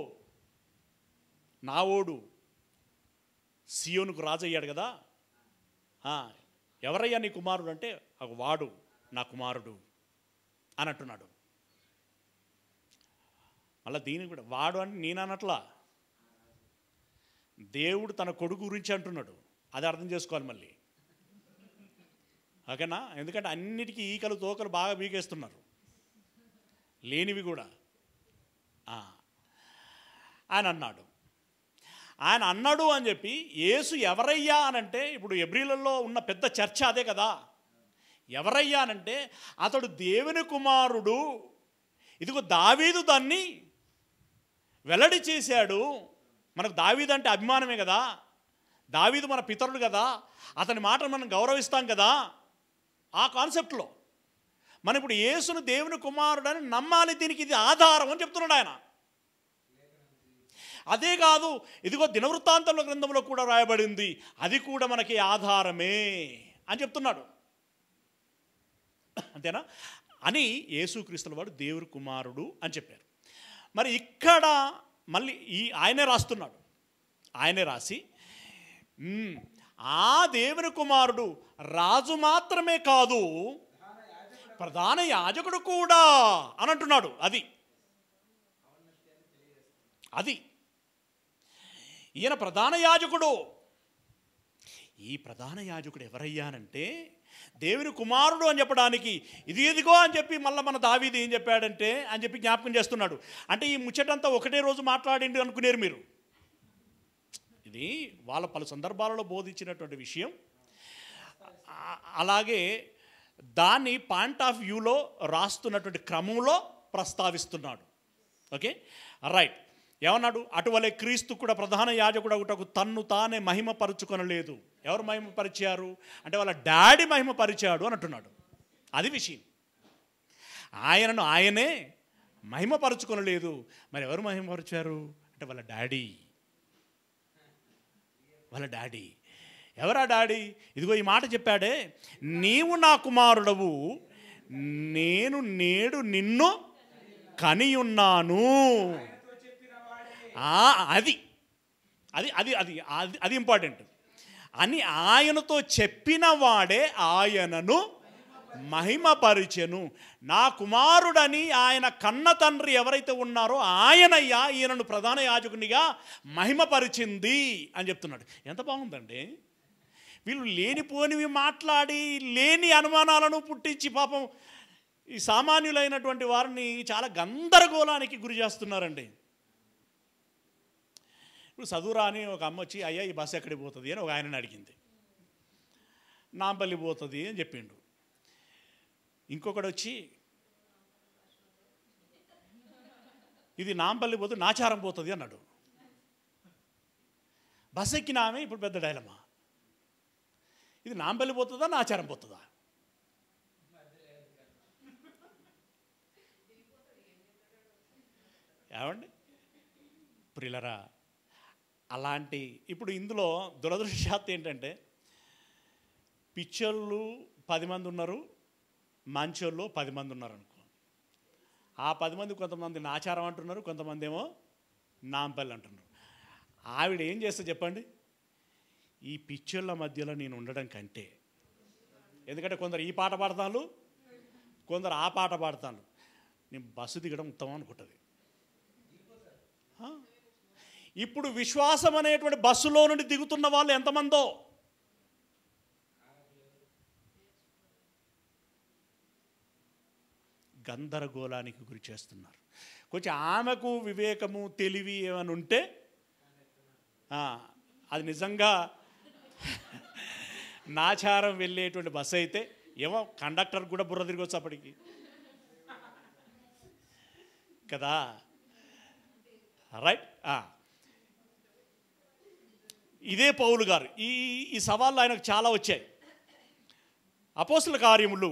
నా ఓడు సియోనుకు రాజు అయ్యాడు కదా, ఎవరయ్యా నీ కుమారుడు అంటే, వాడు నా కుమారుడు అని అంటున్నాడు. మళ్ళీ దీనికి కూడా వాడు అంటే నేను అన్నట్లా, దేవుడు తన కొడుకు గురించి అంటున్నాడు. అది అర్థం చేసుకోవాలి మళ్ళీ, ఓకేనా? ఎందుకంటే అన్నిటికీ ఈకలు తోకలు బాగా బీకేస్తున్నారు, లేనివి కూడా. ఆయన అన్నాడు అని చెప్పి యేసు ఎవరయ్యా అనంటే, ఇప్పుడు ఎబ్రీలలో ఉన్న పెద్ద చర్చ అదే కదా. ఎవరయ్యా అనంటే అతడు దేవుని కుమారుడు, ఇదిగో దావీదు దాన్ని వెల్లడి చేశాడు. మనకు దావీదు అంటే అభిమానమే కదా, దావీదు మన పితరుడు కదా, అతని మాటను మనం గౌరవిస్తాం కదా. ఆ కాన్సెప్ట్లో మనం ఇప్పుడు యేసును దేవుని కుమారుడని నమ్మాలి. దీనికి ఇది ఆధారం అని చెప్తున్నాడు ఆయన. అదే కాదు, ఇదిగో దినవృత్తాంతంలో గ్రంథంలో కూడా రాయబడింది, అది కూడా మనకి ఆధారమే అని చెప్తున్నాడు. అంతేనా? అని యేసుక్రీస్తుల వాడు దేవుని కుమారుడు అని చెప్పారు. మరి ఇక్కడ మళ్ళీ ఆయనే రాస్తున్నాడు. ఆయనే రాసి ఆ దేవుని కుమారుడు రాజు మాత్రమే కాదు, ప్రధాన యాజకుడు కూడా అని అంటున్నాడు. అది ఈయన ప్రధాన యాజకుడు. ఈ ప్రధాన యాజకుడు ఎవరయ్యానంటే దేవుని కుమారుడు అని చెప్పడానికి ఇదిగో అని చెప్పి మళ్ళీ మన దావీదు ఏం చెప్పాడంటే అని చెప్పి జ్ఞాపకం చేస్తున్నాడు. అంటే ఈ ముచ్చటంతా ఒకటే రోజు మాట్లాడింది అనుకునేరు మీరు. ఇది వాళ్ళ పలు సందర్భాలలో బోధించినటువంటి విషయం. అలాగే దాన్ని పాయింట్ ఆఫ్ వ్యూలో రాస్తున్నటువంటి క్రమంలో ప్రస్తావిస్తున్నాడు. Okay, right. ఏమన్నాడు? అటువలే క్రీస్తు కూడా ప్రధాన యాజకుడు ఒకటకు తన్ను తానే మహిమపరుచుకొనలేదు. ఎవరు మహిమపరిచారు అంటే వాళ్ళ డాడీ మహిమపరిచాడు అని అంటున్నాడు. అది విషయం. ఆయనను ఆయనే మహిమపరుచుకొనలేదు. మరి ఎవరు మహిమపరిచారు అంటే వాళ్ళ డాడీ. వాళ్ళ డాడీ. ఎవరా డాడీ? ఇదిగో ఈ మాట చెప్పాడే, నీవు నా కుమారుడవు, నేను నేడు నిన్ను కనియున్నాను. అది అది అది అది అది ఇంపార్టెంట్ అని ఆయనతో చెప్పిన వాడే ఆయనను మహిమపరిచెను. నా కుమారుడని ఆయన కన్న తండ్రి ఎవరైతే ఉన్నారో ఆయనయ్యా ఈయనను ప్రధాన యాజకునిగా మహిమపరిచింది అని చెప్తున్నాడు. ఎంత బాగుందండి. వీళ్ళు లేనిపోనివి మాట్లాడి లేని అనుమానాలను పుట్టించి పాపం ఈ సామాన్యులైనటువంటి వారిని చాలా గందరగోళానికి గురి చేస్తున్నారండి. ఇప్పుడు చదువురా అని ఒక అమ్మ వచ్చి, అయ్యా ఈ బస్సు ఎక్కడికి పోతుంది అని ఒక ఆయనని అడిగింది. నాంపల్లి పోతుంది అని చెప్పిండు. ఇంకొకటి వచ్చి, ఇది నాంపల్లి పోతుంది నాచారం పోతుంది అన్నాడు. బస్సు ఎక్కిన ఆమె ఇప్పుడు పెద్ద డైలమా, ఇది నాంపల్లి పోతుందా నాచారం పోతుందా? ఏమండి ప్రియులరా, అలాంటి ఇప్పుడు ఇందులో దురదృష్టశాత్తు ఏంటంటే పిచ్చోళ్ళు 10 మంది ఉన్నారు, మంచోళ్ళు 10 మంది ఉన్నారు అనుకో. ఆ 10 మంది కొంతమంది నాచారం అంటున్నారు, కొంతమంది ఏమో నాంపల్లి అంటున్నారు. ఆవిడ ఏం చేస్తే చెప్పండి, ఈ పిచ్చోళ్ళ మధ్యలో నేను ఉండడం కంటే, ఎందుకంటే కొందరు ఈ పాట పాడతాను, కొందరు ఆ పాట పాడతాను, నేను బస్సు దిగడం ఉత్తమం అనుకుంటుంది. ఇప్పుడు విశ్వాసం అనేటువంటి బస్సులో నుండి దిగుతున్న వాళ్ళు ఎంతమందో, గందరగోళానికి గురి చేస్తున్నారు. కొంచెం ఆమెకు వివేకము తెలివి ఏమైనా ఉంటే అది నిజంగా నాచారం వెళ్ళేటువంటి బస్సు అయితే ఏమో కండక్టర్ కూడా బుర్ర తిరగొచ్చు అప్పటికి కదా. రైట్. ఇదే పౌలు గారు ఈ సవాళ్ళు ఆయనకు చాలా వచ్చాయి. అపోస్తల కార్యములు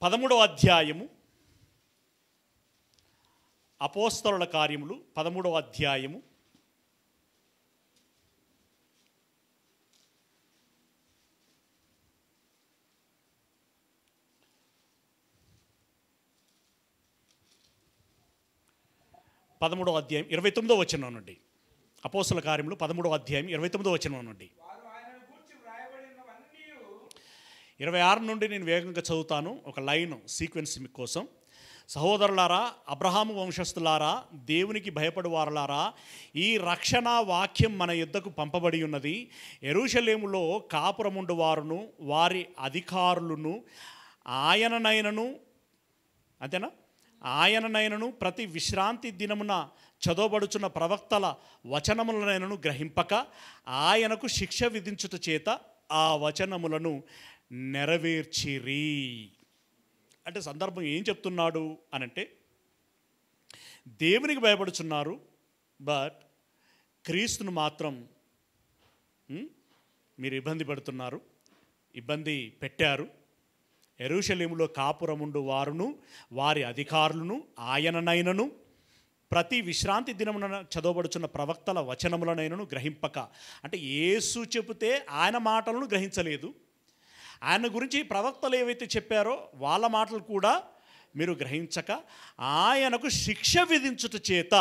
13వ అధ్యాయము, అపోస్తలుల కార్యములు 13వ అధ్యాయము 13వ అధ్యాయం 29వ వచనం నుండి. అపోస్తల కార్యములు 13వ అధ్యాయం 29వ వచనం నుండి 26 నుండి నేను వేగంగా చదువుతాను. ఒక లైన్ సీక్వెన్స్ కోసం. సహోదరులారా, అబ్రహాము వంశస్థులారా, దేవునికి భయపడు వారలారా, ఈ రక్షణ వాక్యం మన యుద్ధకు పంపబడి ఉన్నది. యెరూషలేములో కాపురముండు వారును వారి అధికారులను ఆయననైనను, అంతేనా, ఆయననైనను ప్రతి విశ్రాంతి దినమున చదవబడుచున్న ప్రవక్తల వచనములనైనను గ్రహింపక ఆయనకు శిక్ష విధించుట చేత ఆ వచనములను నెరవేర్చిరి. అంటే సందర్భం ఏం చెప్తున్నాడు అనంటే, దేవునికి భయపడుచున్నారు, బట్ క్రీస్తును మాత్రం మీరు ఇబ్బంది పడుతున్నారు, ఇబ్బంది పెట్టారు. యెరూషలేములో కాపురముండు వారును వారి అధికారులను ఆయననైనను ప్రతి విశ్రాంతి దినమున చదవబడుచున్న ప్రవక్తల వచనములనైనను గ్రహింపక, అంటే యేసు చెబితే ఆయన మాటలను గ్రహించలేదు, ఆయన గురించి ప్రవక్తలు ఏవైతే చెప్పారో వాళ్ళ మాటలు కూడా మీరు గ్రహించక ఆయనకు శిక్ష విధించుట చేత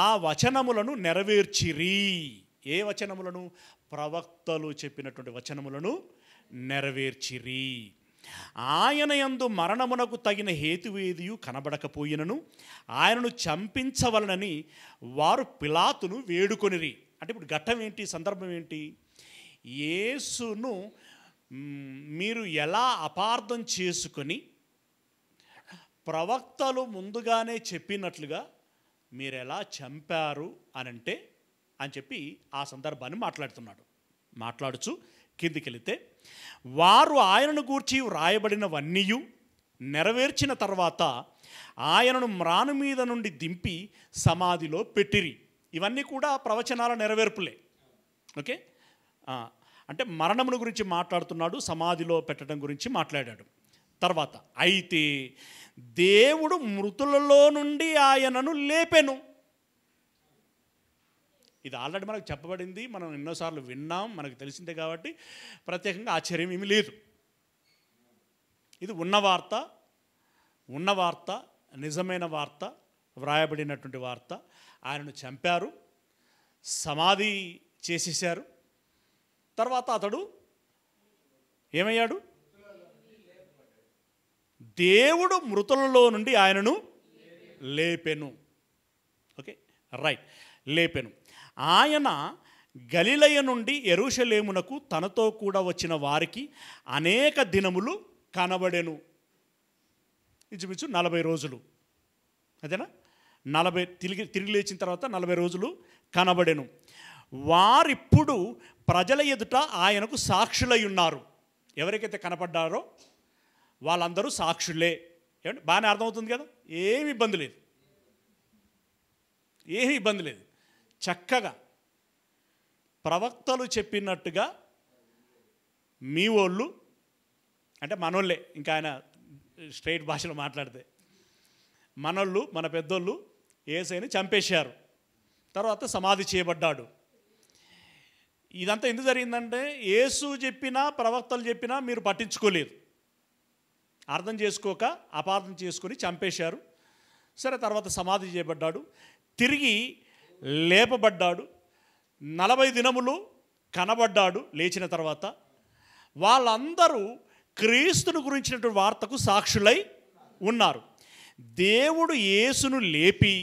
ఆ వచనములను నెరవేర్చిరి. ఏ వచనములను? ప్రవక్తలు చెప్పినటువంటి వచనములను నెరవేర్చిరి. ఆయన యందు మరణమునకు తగిన హేతువేదియు కనబడకపోయినను ఆయనను చంపించవలనని వారు పిలాతును వేడుకొనిరి. అంటే ఇప్పుడు ఘట్టం ఏంటి, సందర్భం ఏంటి? యేసును మీరు ఎలా అపార్థం చేసుకొని ప్రవక్తలు ముందుగానే చెప్పినట్లుగా మీరు ఎలా చంపారు అని చెప్పి ఆ సందర్భాన్ని మాట్లాడుచు కిందికి వెళితే, వారు ఆయనను గూర్చి వ్రాయబడినవన్నీ నెరవేర్చిన తర్వాత ఆయనను మ్రాను మీద నుండి దింపి సమాధిలో పెట్టిరి. ఇవన్నీ కూడా ప్రవచనాల నెరవేర్పులే. ఓకే, అంటే మరణమును గురించి మాట్లాడుతున్నాడు, సమాధిలో పెట్టడం గురించి మాట్లాడాడు. తర్వాత అయితే దేవుడు మృతులలో నుండి ఆయనను లేపెను. ఇది ఆల్రెడీ మనకు చెప్పబడింది, మనం ఎన్నోసార్లు విన్నాం, మనకు తెలిసిందే కాబట్టి ప్రత్యేకంగా ఆశ్చర్యం ఏమీ లేదు. ఇది ఉన్న వార్త, నిజమైన వార్త, వ్రాయబడినటువంటి వార్త. ఆయనను చంపారు, సమాధి చేసేశారు. తర్వాత అతడు ఏమయ్యాడు? దేవుడు మృతులలో నుండి ఆయనను లేపెను. Okay, right, లేపెను. ఆయన గలిలయ నుండి యెరూషలేమునకు తనతో కూడా వచ్చిన వారికి అనేక దినములు కనబడెను. ఇంచుమించు 40 రోజులు, అదేనా? 40 తిరిగి లేచిన తర్వాత 40 రోజులు కనబడెను. వారిప్పుడు ప్రజల ఎదుట ఆయనకు సాక్షులై ఉన్నారు. ఎవరికైతే కనపడ్డారో వాళ్ళందరూ సాక్షులే. ఏమంటే బాగానే అర్థమవుతుంది కదా, ఏమి ఇబ్బంది లేదు. చక్కగా ప్రవక్తలు చెప్పినట్టుగా మీ వాళ్ళు, అంటే మనోళ్ళే, ఇంకా ఆయన స్ట్రైట్ భాషలో మాట్లాడితే మనోళ్ళు, మన పెద్దోళ్ళు యేసుని చంపేశారు, తర్వాత సమాధి చేయబడ్డాడు. ఇదంతా ఎందుకు జరిగిందంటే యేసు చెప్పినా ప్రవక్తలు చెప్పినా మీరు పట్టించుకోలేదు, అర్థం చేసుకోక అపార్థం చేసుకొని చంపేశారు. సరే, తర్వాత సమాధి చేయబడ్డాడు, తిరిగి లేపబడ్డాడు, 40 దినములు కనబడ్డాడు. లేచిన తర్వాత వాళ్ళందరూ క్రీస్తును గురించినటువంటి వార్తకు సాక్షులై ఉన్నారు. దేవుడు యేసును లేపి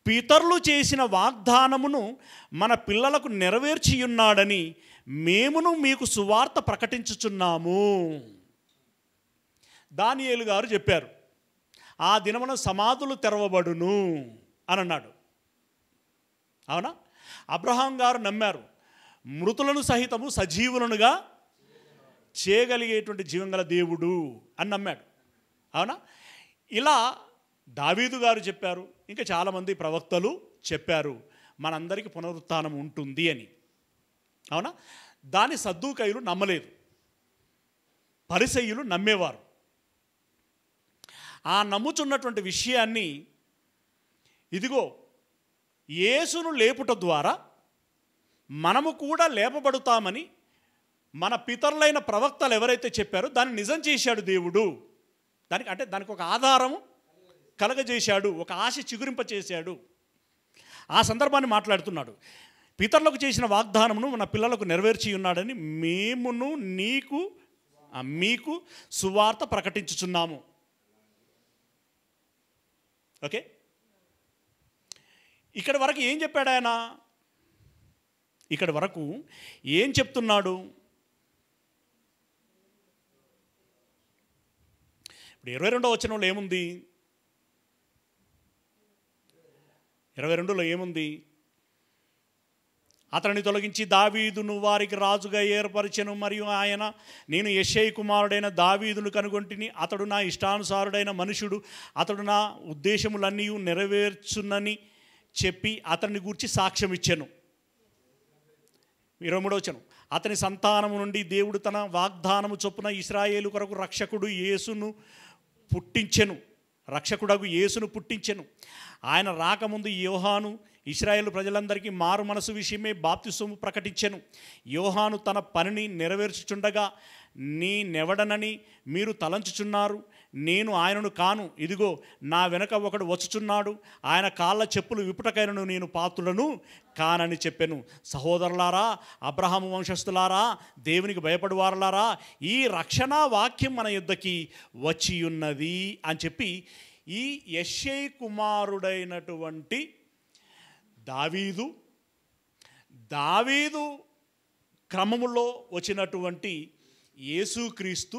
పితరులు చేసిన వాగ్దానమును మన పిల్లలకు నెరవేర్చియున్నాడని మేమును మీకు సువార్త ప్రకటించుచున్నాము. దానియేలు గారు చెప్పారు, ఆ దినమున సమాధులు తెరవబడును అని అన్నాడు. అవునా? అబ్రహాం గారు నమ్మారు, మృతులను సహితము సజీవులనుగా చేయగలిగేటువంటి జీవంగల దేవుడు అని నమ్మాడు. అవునా? ఇలా దావీదు గారు చెప్పారు, ఇంకా చాలామంది ప్రవక్తలు చెప్పారు మనందరికీ పునరుత్థానం ఉంటుంది అని. అవునా? దాని సద్దూకయ్యులు నమ్మలేదు, పరిసయ్యులు నమ్మేవారు. ఆ నమ్ముచున్నటువంటి విషయాన్ని ఇదిగో యేసును లేపుట ద్వారా మనము కూడా లేపబడుతామని మన పితరులైన ప్రవక్తలు ఎవరైతే చెప్పారో దాన్ని నిజం చేశాడు దేవుడు. దానికి ఒక ఆధారము కలగజేశాడు, ఒక ఆశ చిగురింపచేశాడు. ఆ సందర్భాన్ని మాట్లాడుతున్నాడు. పితరులకు చేసిన వాగ్దానమును మన పిల్లలకు నెరవేర్చి ఉన్నాడని మేమును మీకు సువార్త ప్రకటించుచున్నాము. ఓకే, ఇక్కడ వరకు ఏం చెప్పాడు ఆయన? ఇక్కడ వరకు ఏం చెప్తున్నాడు? ఇప్పుడు 22వ వచనంలో ఏముంది? 22లో ఏముంది? అతనిని తొలగించి దావీదును వారికి రాజుగా ఏర్పరిచెను, మరియు ఆయన నేను యెషయి కుమారుడైన దావీదును కనుగొంటిని, అతడు నా ఇష్టానుసారుడైన మనుషుడు, అతడు నా ఉద్దేశములన్నీ నెరవేర్చునని చెప్పి అతన్ని గూర్చి సాక్ష్యం ఇచ్చెను. 23వ వచనం, అతని సంతానము నుండి దేవుడు తన వాగ్దానము చొప్పున ఇశ్రాయేలు కొరకు రక్షకుడు యేసును పుట్టించెను, రక్షకుడగు యేసును పుట్టించెను. ఆయన రాకముందు యోహాను ఇశ్రాయేలు ప్రజలందరికీ మారు మనసు విషయమే బాప్తిసము ప్రకటించెను. యోహాను తన పనిని నెరవేర్చుచుండగా నేనెవడనని మీరు తలంచుచున్నారు, నేను ఆయనను కాను, ఇదిగో నా వెనక ఒకడు వచ్చుచున్నాడు, ఆయన కాళ్ళ చెప్పులు విపుటకైనను నేను పాత్రులను కానని చెప్పెను. సహోదరులారా, అబ్రహాము వంశస్థులారా, దేవునికి భయపడువారులారా, ఈ రక్షణ వాక్యం మన యుద్ధకి వచ్చి ఉన్నది అని చెప్పి ఈ యెషయి కుమారుడైనటువంటి దావీదు దావీదు క్రమములో వచ్చినటువంటి యేసుక్రీస్తు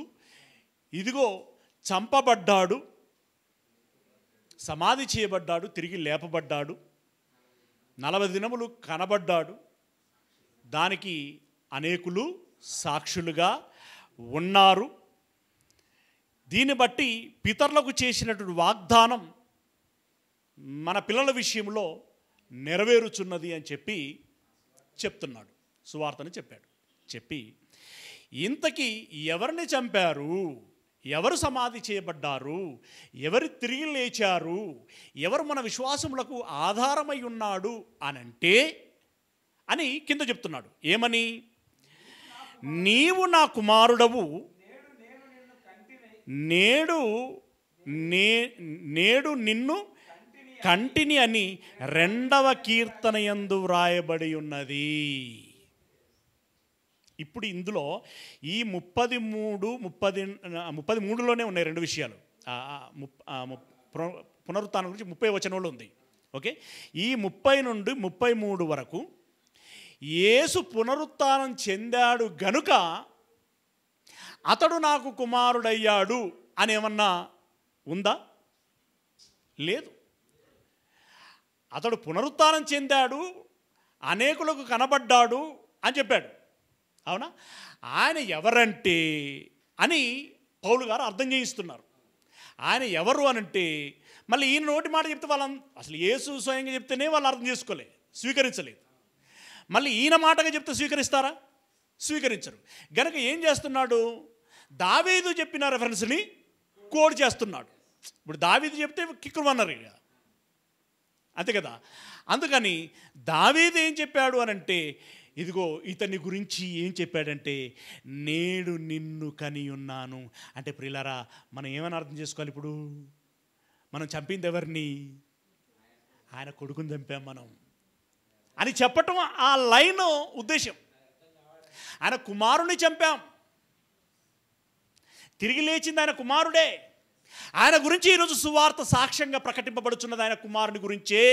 ఇదిగో చంపబడ్డాడు, సమాధి చేయబడ్డాడు, తిరిగి లేపబడ్డాడు, 40 దినములు కనబడ్డాడు. దానికి అనేకులు సాక్షులుగా ఉన్నారు. దీన్ని బట్టి పితరులకు చేసినటువంటి వాగ్దానం మన పిల్లల విషయంలో నెరవేరుచున్నది అని చెప్పి చెప్తున్నాడు. సువార్తని చెప్పాడు. చెప్పి ఇంతకీ ఎవరిని చంపారు, ఎవరు సమాధి చేయబడ్డారు, ఎవరు తిరిగి లేచారు, ఎవరు మన విశ్వాసములకు ఆధారమై ఉన్నాడు అనంటే అని కింద చెప్తున్నాడు. ఏమని? నీవు నా కుమారుడవు, నేడు నిన్ను కంటిని అని 2వ కీర్తన యందు వ్రాయబడి ఉన్నది. ఇప్పుడు ఇందులో ఈ 33లోనే ఉన్నాయి 2 విషయాలు. పునరుత్థానం గురించి 30 వచనంలో ఉంది. ఓకే, ఈ 30 నుండి 33 వరకు యేసు పునరుత్థానం చెందాడు గనుక అతడు నాకు కుమారుడయ్యాడు అని ఏమన్నా ఉందా? లేదు. అతడు పునరుత్థానం చెందాడు, అనేకులకు కనబడ్డాడు అని చెప్పాడు. అవునా? ఆయన ఎవరంటే అని పౌలు గారు అర్థం చేయిస్తున్నారు. ఆయన ఎవరు అనంటే మళ్ళీ ఈయన నోటి మాట చెప్తే అసలు యేసు స్వయంగా చెప్తేనే వాళ్ళు అర్థం చేసుకోలే, స్వీకరించలేదు. మళ్ళీ ఈయన మాటగా చెప్తే స్వీకరిస్తారా? స్వీకరించరు. గనక ఏం చేస్తున్నాడు? దావీదు చెప్పిన రెఫరెన్స్ని కోడ్ చేస్తున్నాడు. ఇప్పుడు దావీదు చెప్తే కిక్కుమన్నారు ఇక, అంతే కదా. అందుకని దావీదు ఏం చెప్పాడు అనంటే, ఇదిగో ఇతని గురించి ఏం చెప్పాడంటే, నేడు నిన్ను కని ఉన్నాను అంటే, ప్రియులారా మనం ఏమని అర్థం చేసుకోవాలి? ఇప్పుడు మనం చంపింది ఎవరిని? ఆయన కొడుకుని చంపాం మనం అని చెప్పటం ఆ లైన్ ఉద్దేశం. ఆయన కుమారుని చంపాం, తిరిగి లేచింది ఆయన కుమారుడే. ఆయన గురించి ఈరోజు సువార్త సాక్ష్యంగా ప్రకటింపబడుచున్నది ఆయన కుమారుని గురించే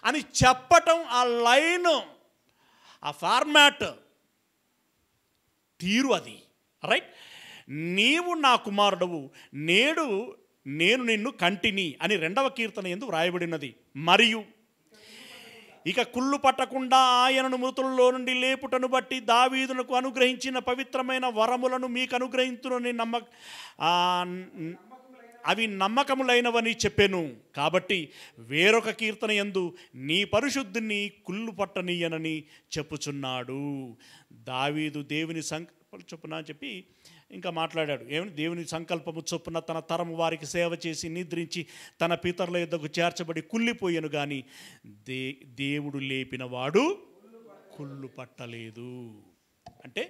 అని చెప్పటం ఆ లైన్, ఆ ఫార్మాట్, తీరు అది. రైట్? నీవు నా కుమారుడవు, నేను నిన్ను కంటిని అని 2వ కీర్తన యందు వ్రాయబడినది. మరియు ఇక కుళ్ళు పట్టకుండా ఆయనను మృతుల్లో నుండి లేపుటను బట్టి దావీదునకు అనుగ్రహించిన పవిత్రమైన వరములను మీకు అనుగ్రహించునని అవి నమ్మకములైనవని చెప్పెను. కాబట్టి వేరొక కీర్తన యందు నీ పరిశుద్ధిని కుళ్ళు పట్టనీయనని చెప్పుచున్నాడు. దావీదు దేవుని సంకల్పం చొప్పున అని చెప్పి ఇంకా మాట్లాడాడు. ఏమని? దేవుని సంకల్పము చొప్పున తన తరము వారికి సేవ చేసి నిద్రించి తన పితరుల యొద్దకు చేర్చబడి కుళ్ళిపోయాను, కానీ దేవుడు లేపిన వాడు కుళ్ళు పట్టలేదు. అంటే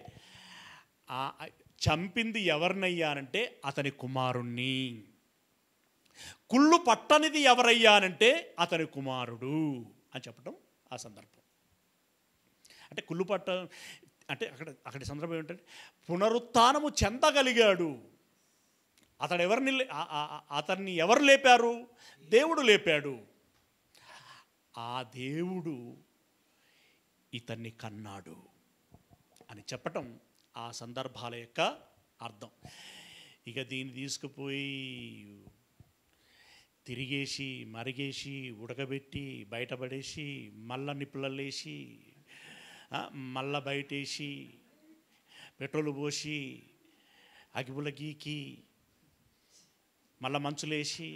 చంపింది ఎవరినయ్యానంటే అతని కుమారుణ్ణి, కుళ్ళు పట్టనిది ఎవరయ్యానంటే అతని కుమారుడు అని చెప్పడం ఆ సందర్భం. అంటే కుళ్ళు పట్ట అంటే అక్కడి సందర్భం ఏంటంటే పునరుత్థానము చెందగలిగాడు. అతన్ని ఎవరు లేపారు? దేవుడు లేపాడు. ఆ దేవుడు ఇతన్ని కన్నాడు అని చెప్పటం ఆ సందర్భాల యొక్క అర్థం. ఇక దీన్ని తీసుకుపోయి తిరిగేసి మరిగేసి ఉడకబెట్టి బయటపడేసి మళ్ళా నిప్పులలేసి మళ్ళా బయటేసి పెట్రోలు పోసి అగిపుల గీకి మళ్ళా మంచులేసి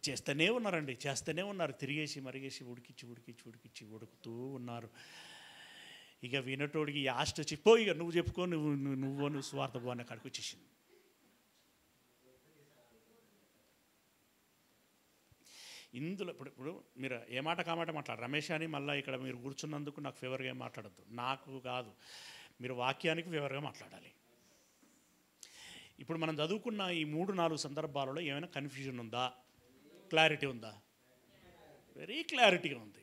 చేస్తూనే ఉన్నారు. తిరిగేసి మరిగేసి ఉడికిచ్చి ఉడుకుతూ ఉన్నారు. ఇక వినటోడికి యాస్ట్ వచ్చి పో, ఇక నువ్వు చెప్పుకో, నువ్వు స్వార్థ పో అన్న కాడికి వచ్చేసింది. ఇందులో ఇప్పుడు మీరు ఏ మాట కామాట మాట్లాడు, రమేష్ అని మళ్ళీ ఇక్కడ మీరు కూర్చున్నందుకు నాకు ఫేవర్గా ఏం మాట్లాడద్దు, నాకు కాదు, మీరు వాక్యానికి ఫేవర్గా మాట్లాడాలి. ఇప్పుడు మనం చదువుకున్న ఈ 3-4 సందర్భాలలో ఏమైనా కన్ఫ్యూజన్ ఉందా? క్లారిటీ ఉందా? వెరీ క్లారిటీగా ఉంది.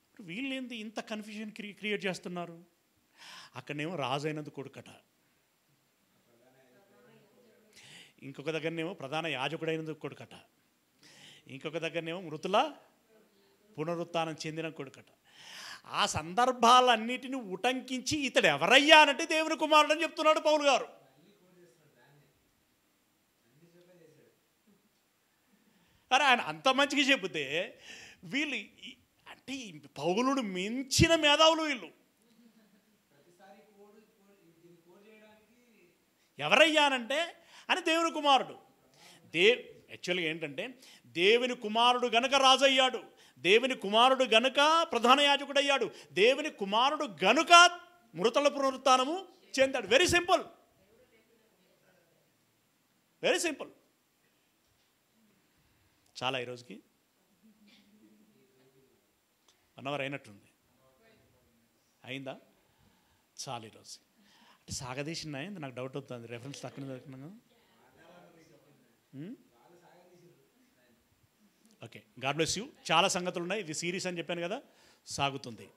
ఇప్పుడు వీళ్ళేంది ఇంత కన్ఫ్యూజన్ క్రియేట్ చేస్తున్నారు? అక్కడనేమో రాజు అయినందుకు కొడుకట, ఇంకొక దగ్గరనేమో ప్రధాన యాజకుడైనందుకు కొడుకట, ఇంకొక దగ్గరనేమో మృతుల పునరుత్థానం చెందిన కొడుకట. ఆ సందర్భాలన్నిటిని ఉటంకించి ఇతడు ఎవరయ్యా అంటే దేవుని కుమారుడు అని చెప్తున్నాడు పౌలు గారు. కానీ ఆయన అంత మంచిగా చెబితే వీళ్ళు అంటే పౌలుడు మించిన మేధావులు వీళ్ళు. ఎవరయ్యానంటే అని దేవుని కుమారుడు. యాక్చువల్గా ఏంటంటే దేవుని కుమారుడు గనుక రాజు అయ్యాడు, దేవుని కుమారుడు గనుక ప్రధాన యాజకుడు అయ్యాడు, దేవుని కుమారుడు గనుక మృతుల పునరుత్థానము చెందాడు. Very simple, very simple. చాలా ఈరోజుకి 1 అవర్ అయినట్టుంది. అయిందా? చాలా ఈరోజు అంటే సాగదీసినాయి. నాకు డౌట్ అవుతుంది, రెఫరెన్స్ తక్కువ దొరికినాను. Okay, god bless you. చాలా సంగతులు ఉన్నాయి, ఇది సిరీస్ అని చెప్పాను కదా, సాగుతుంది.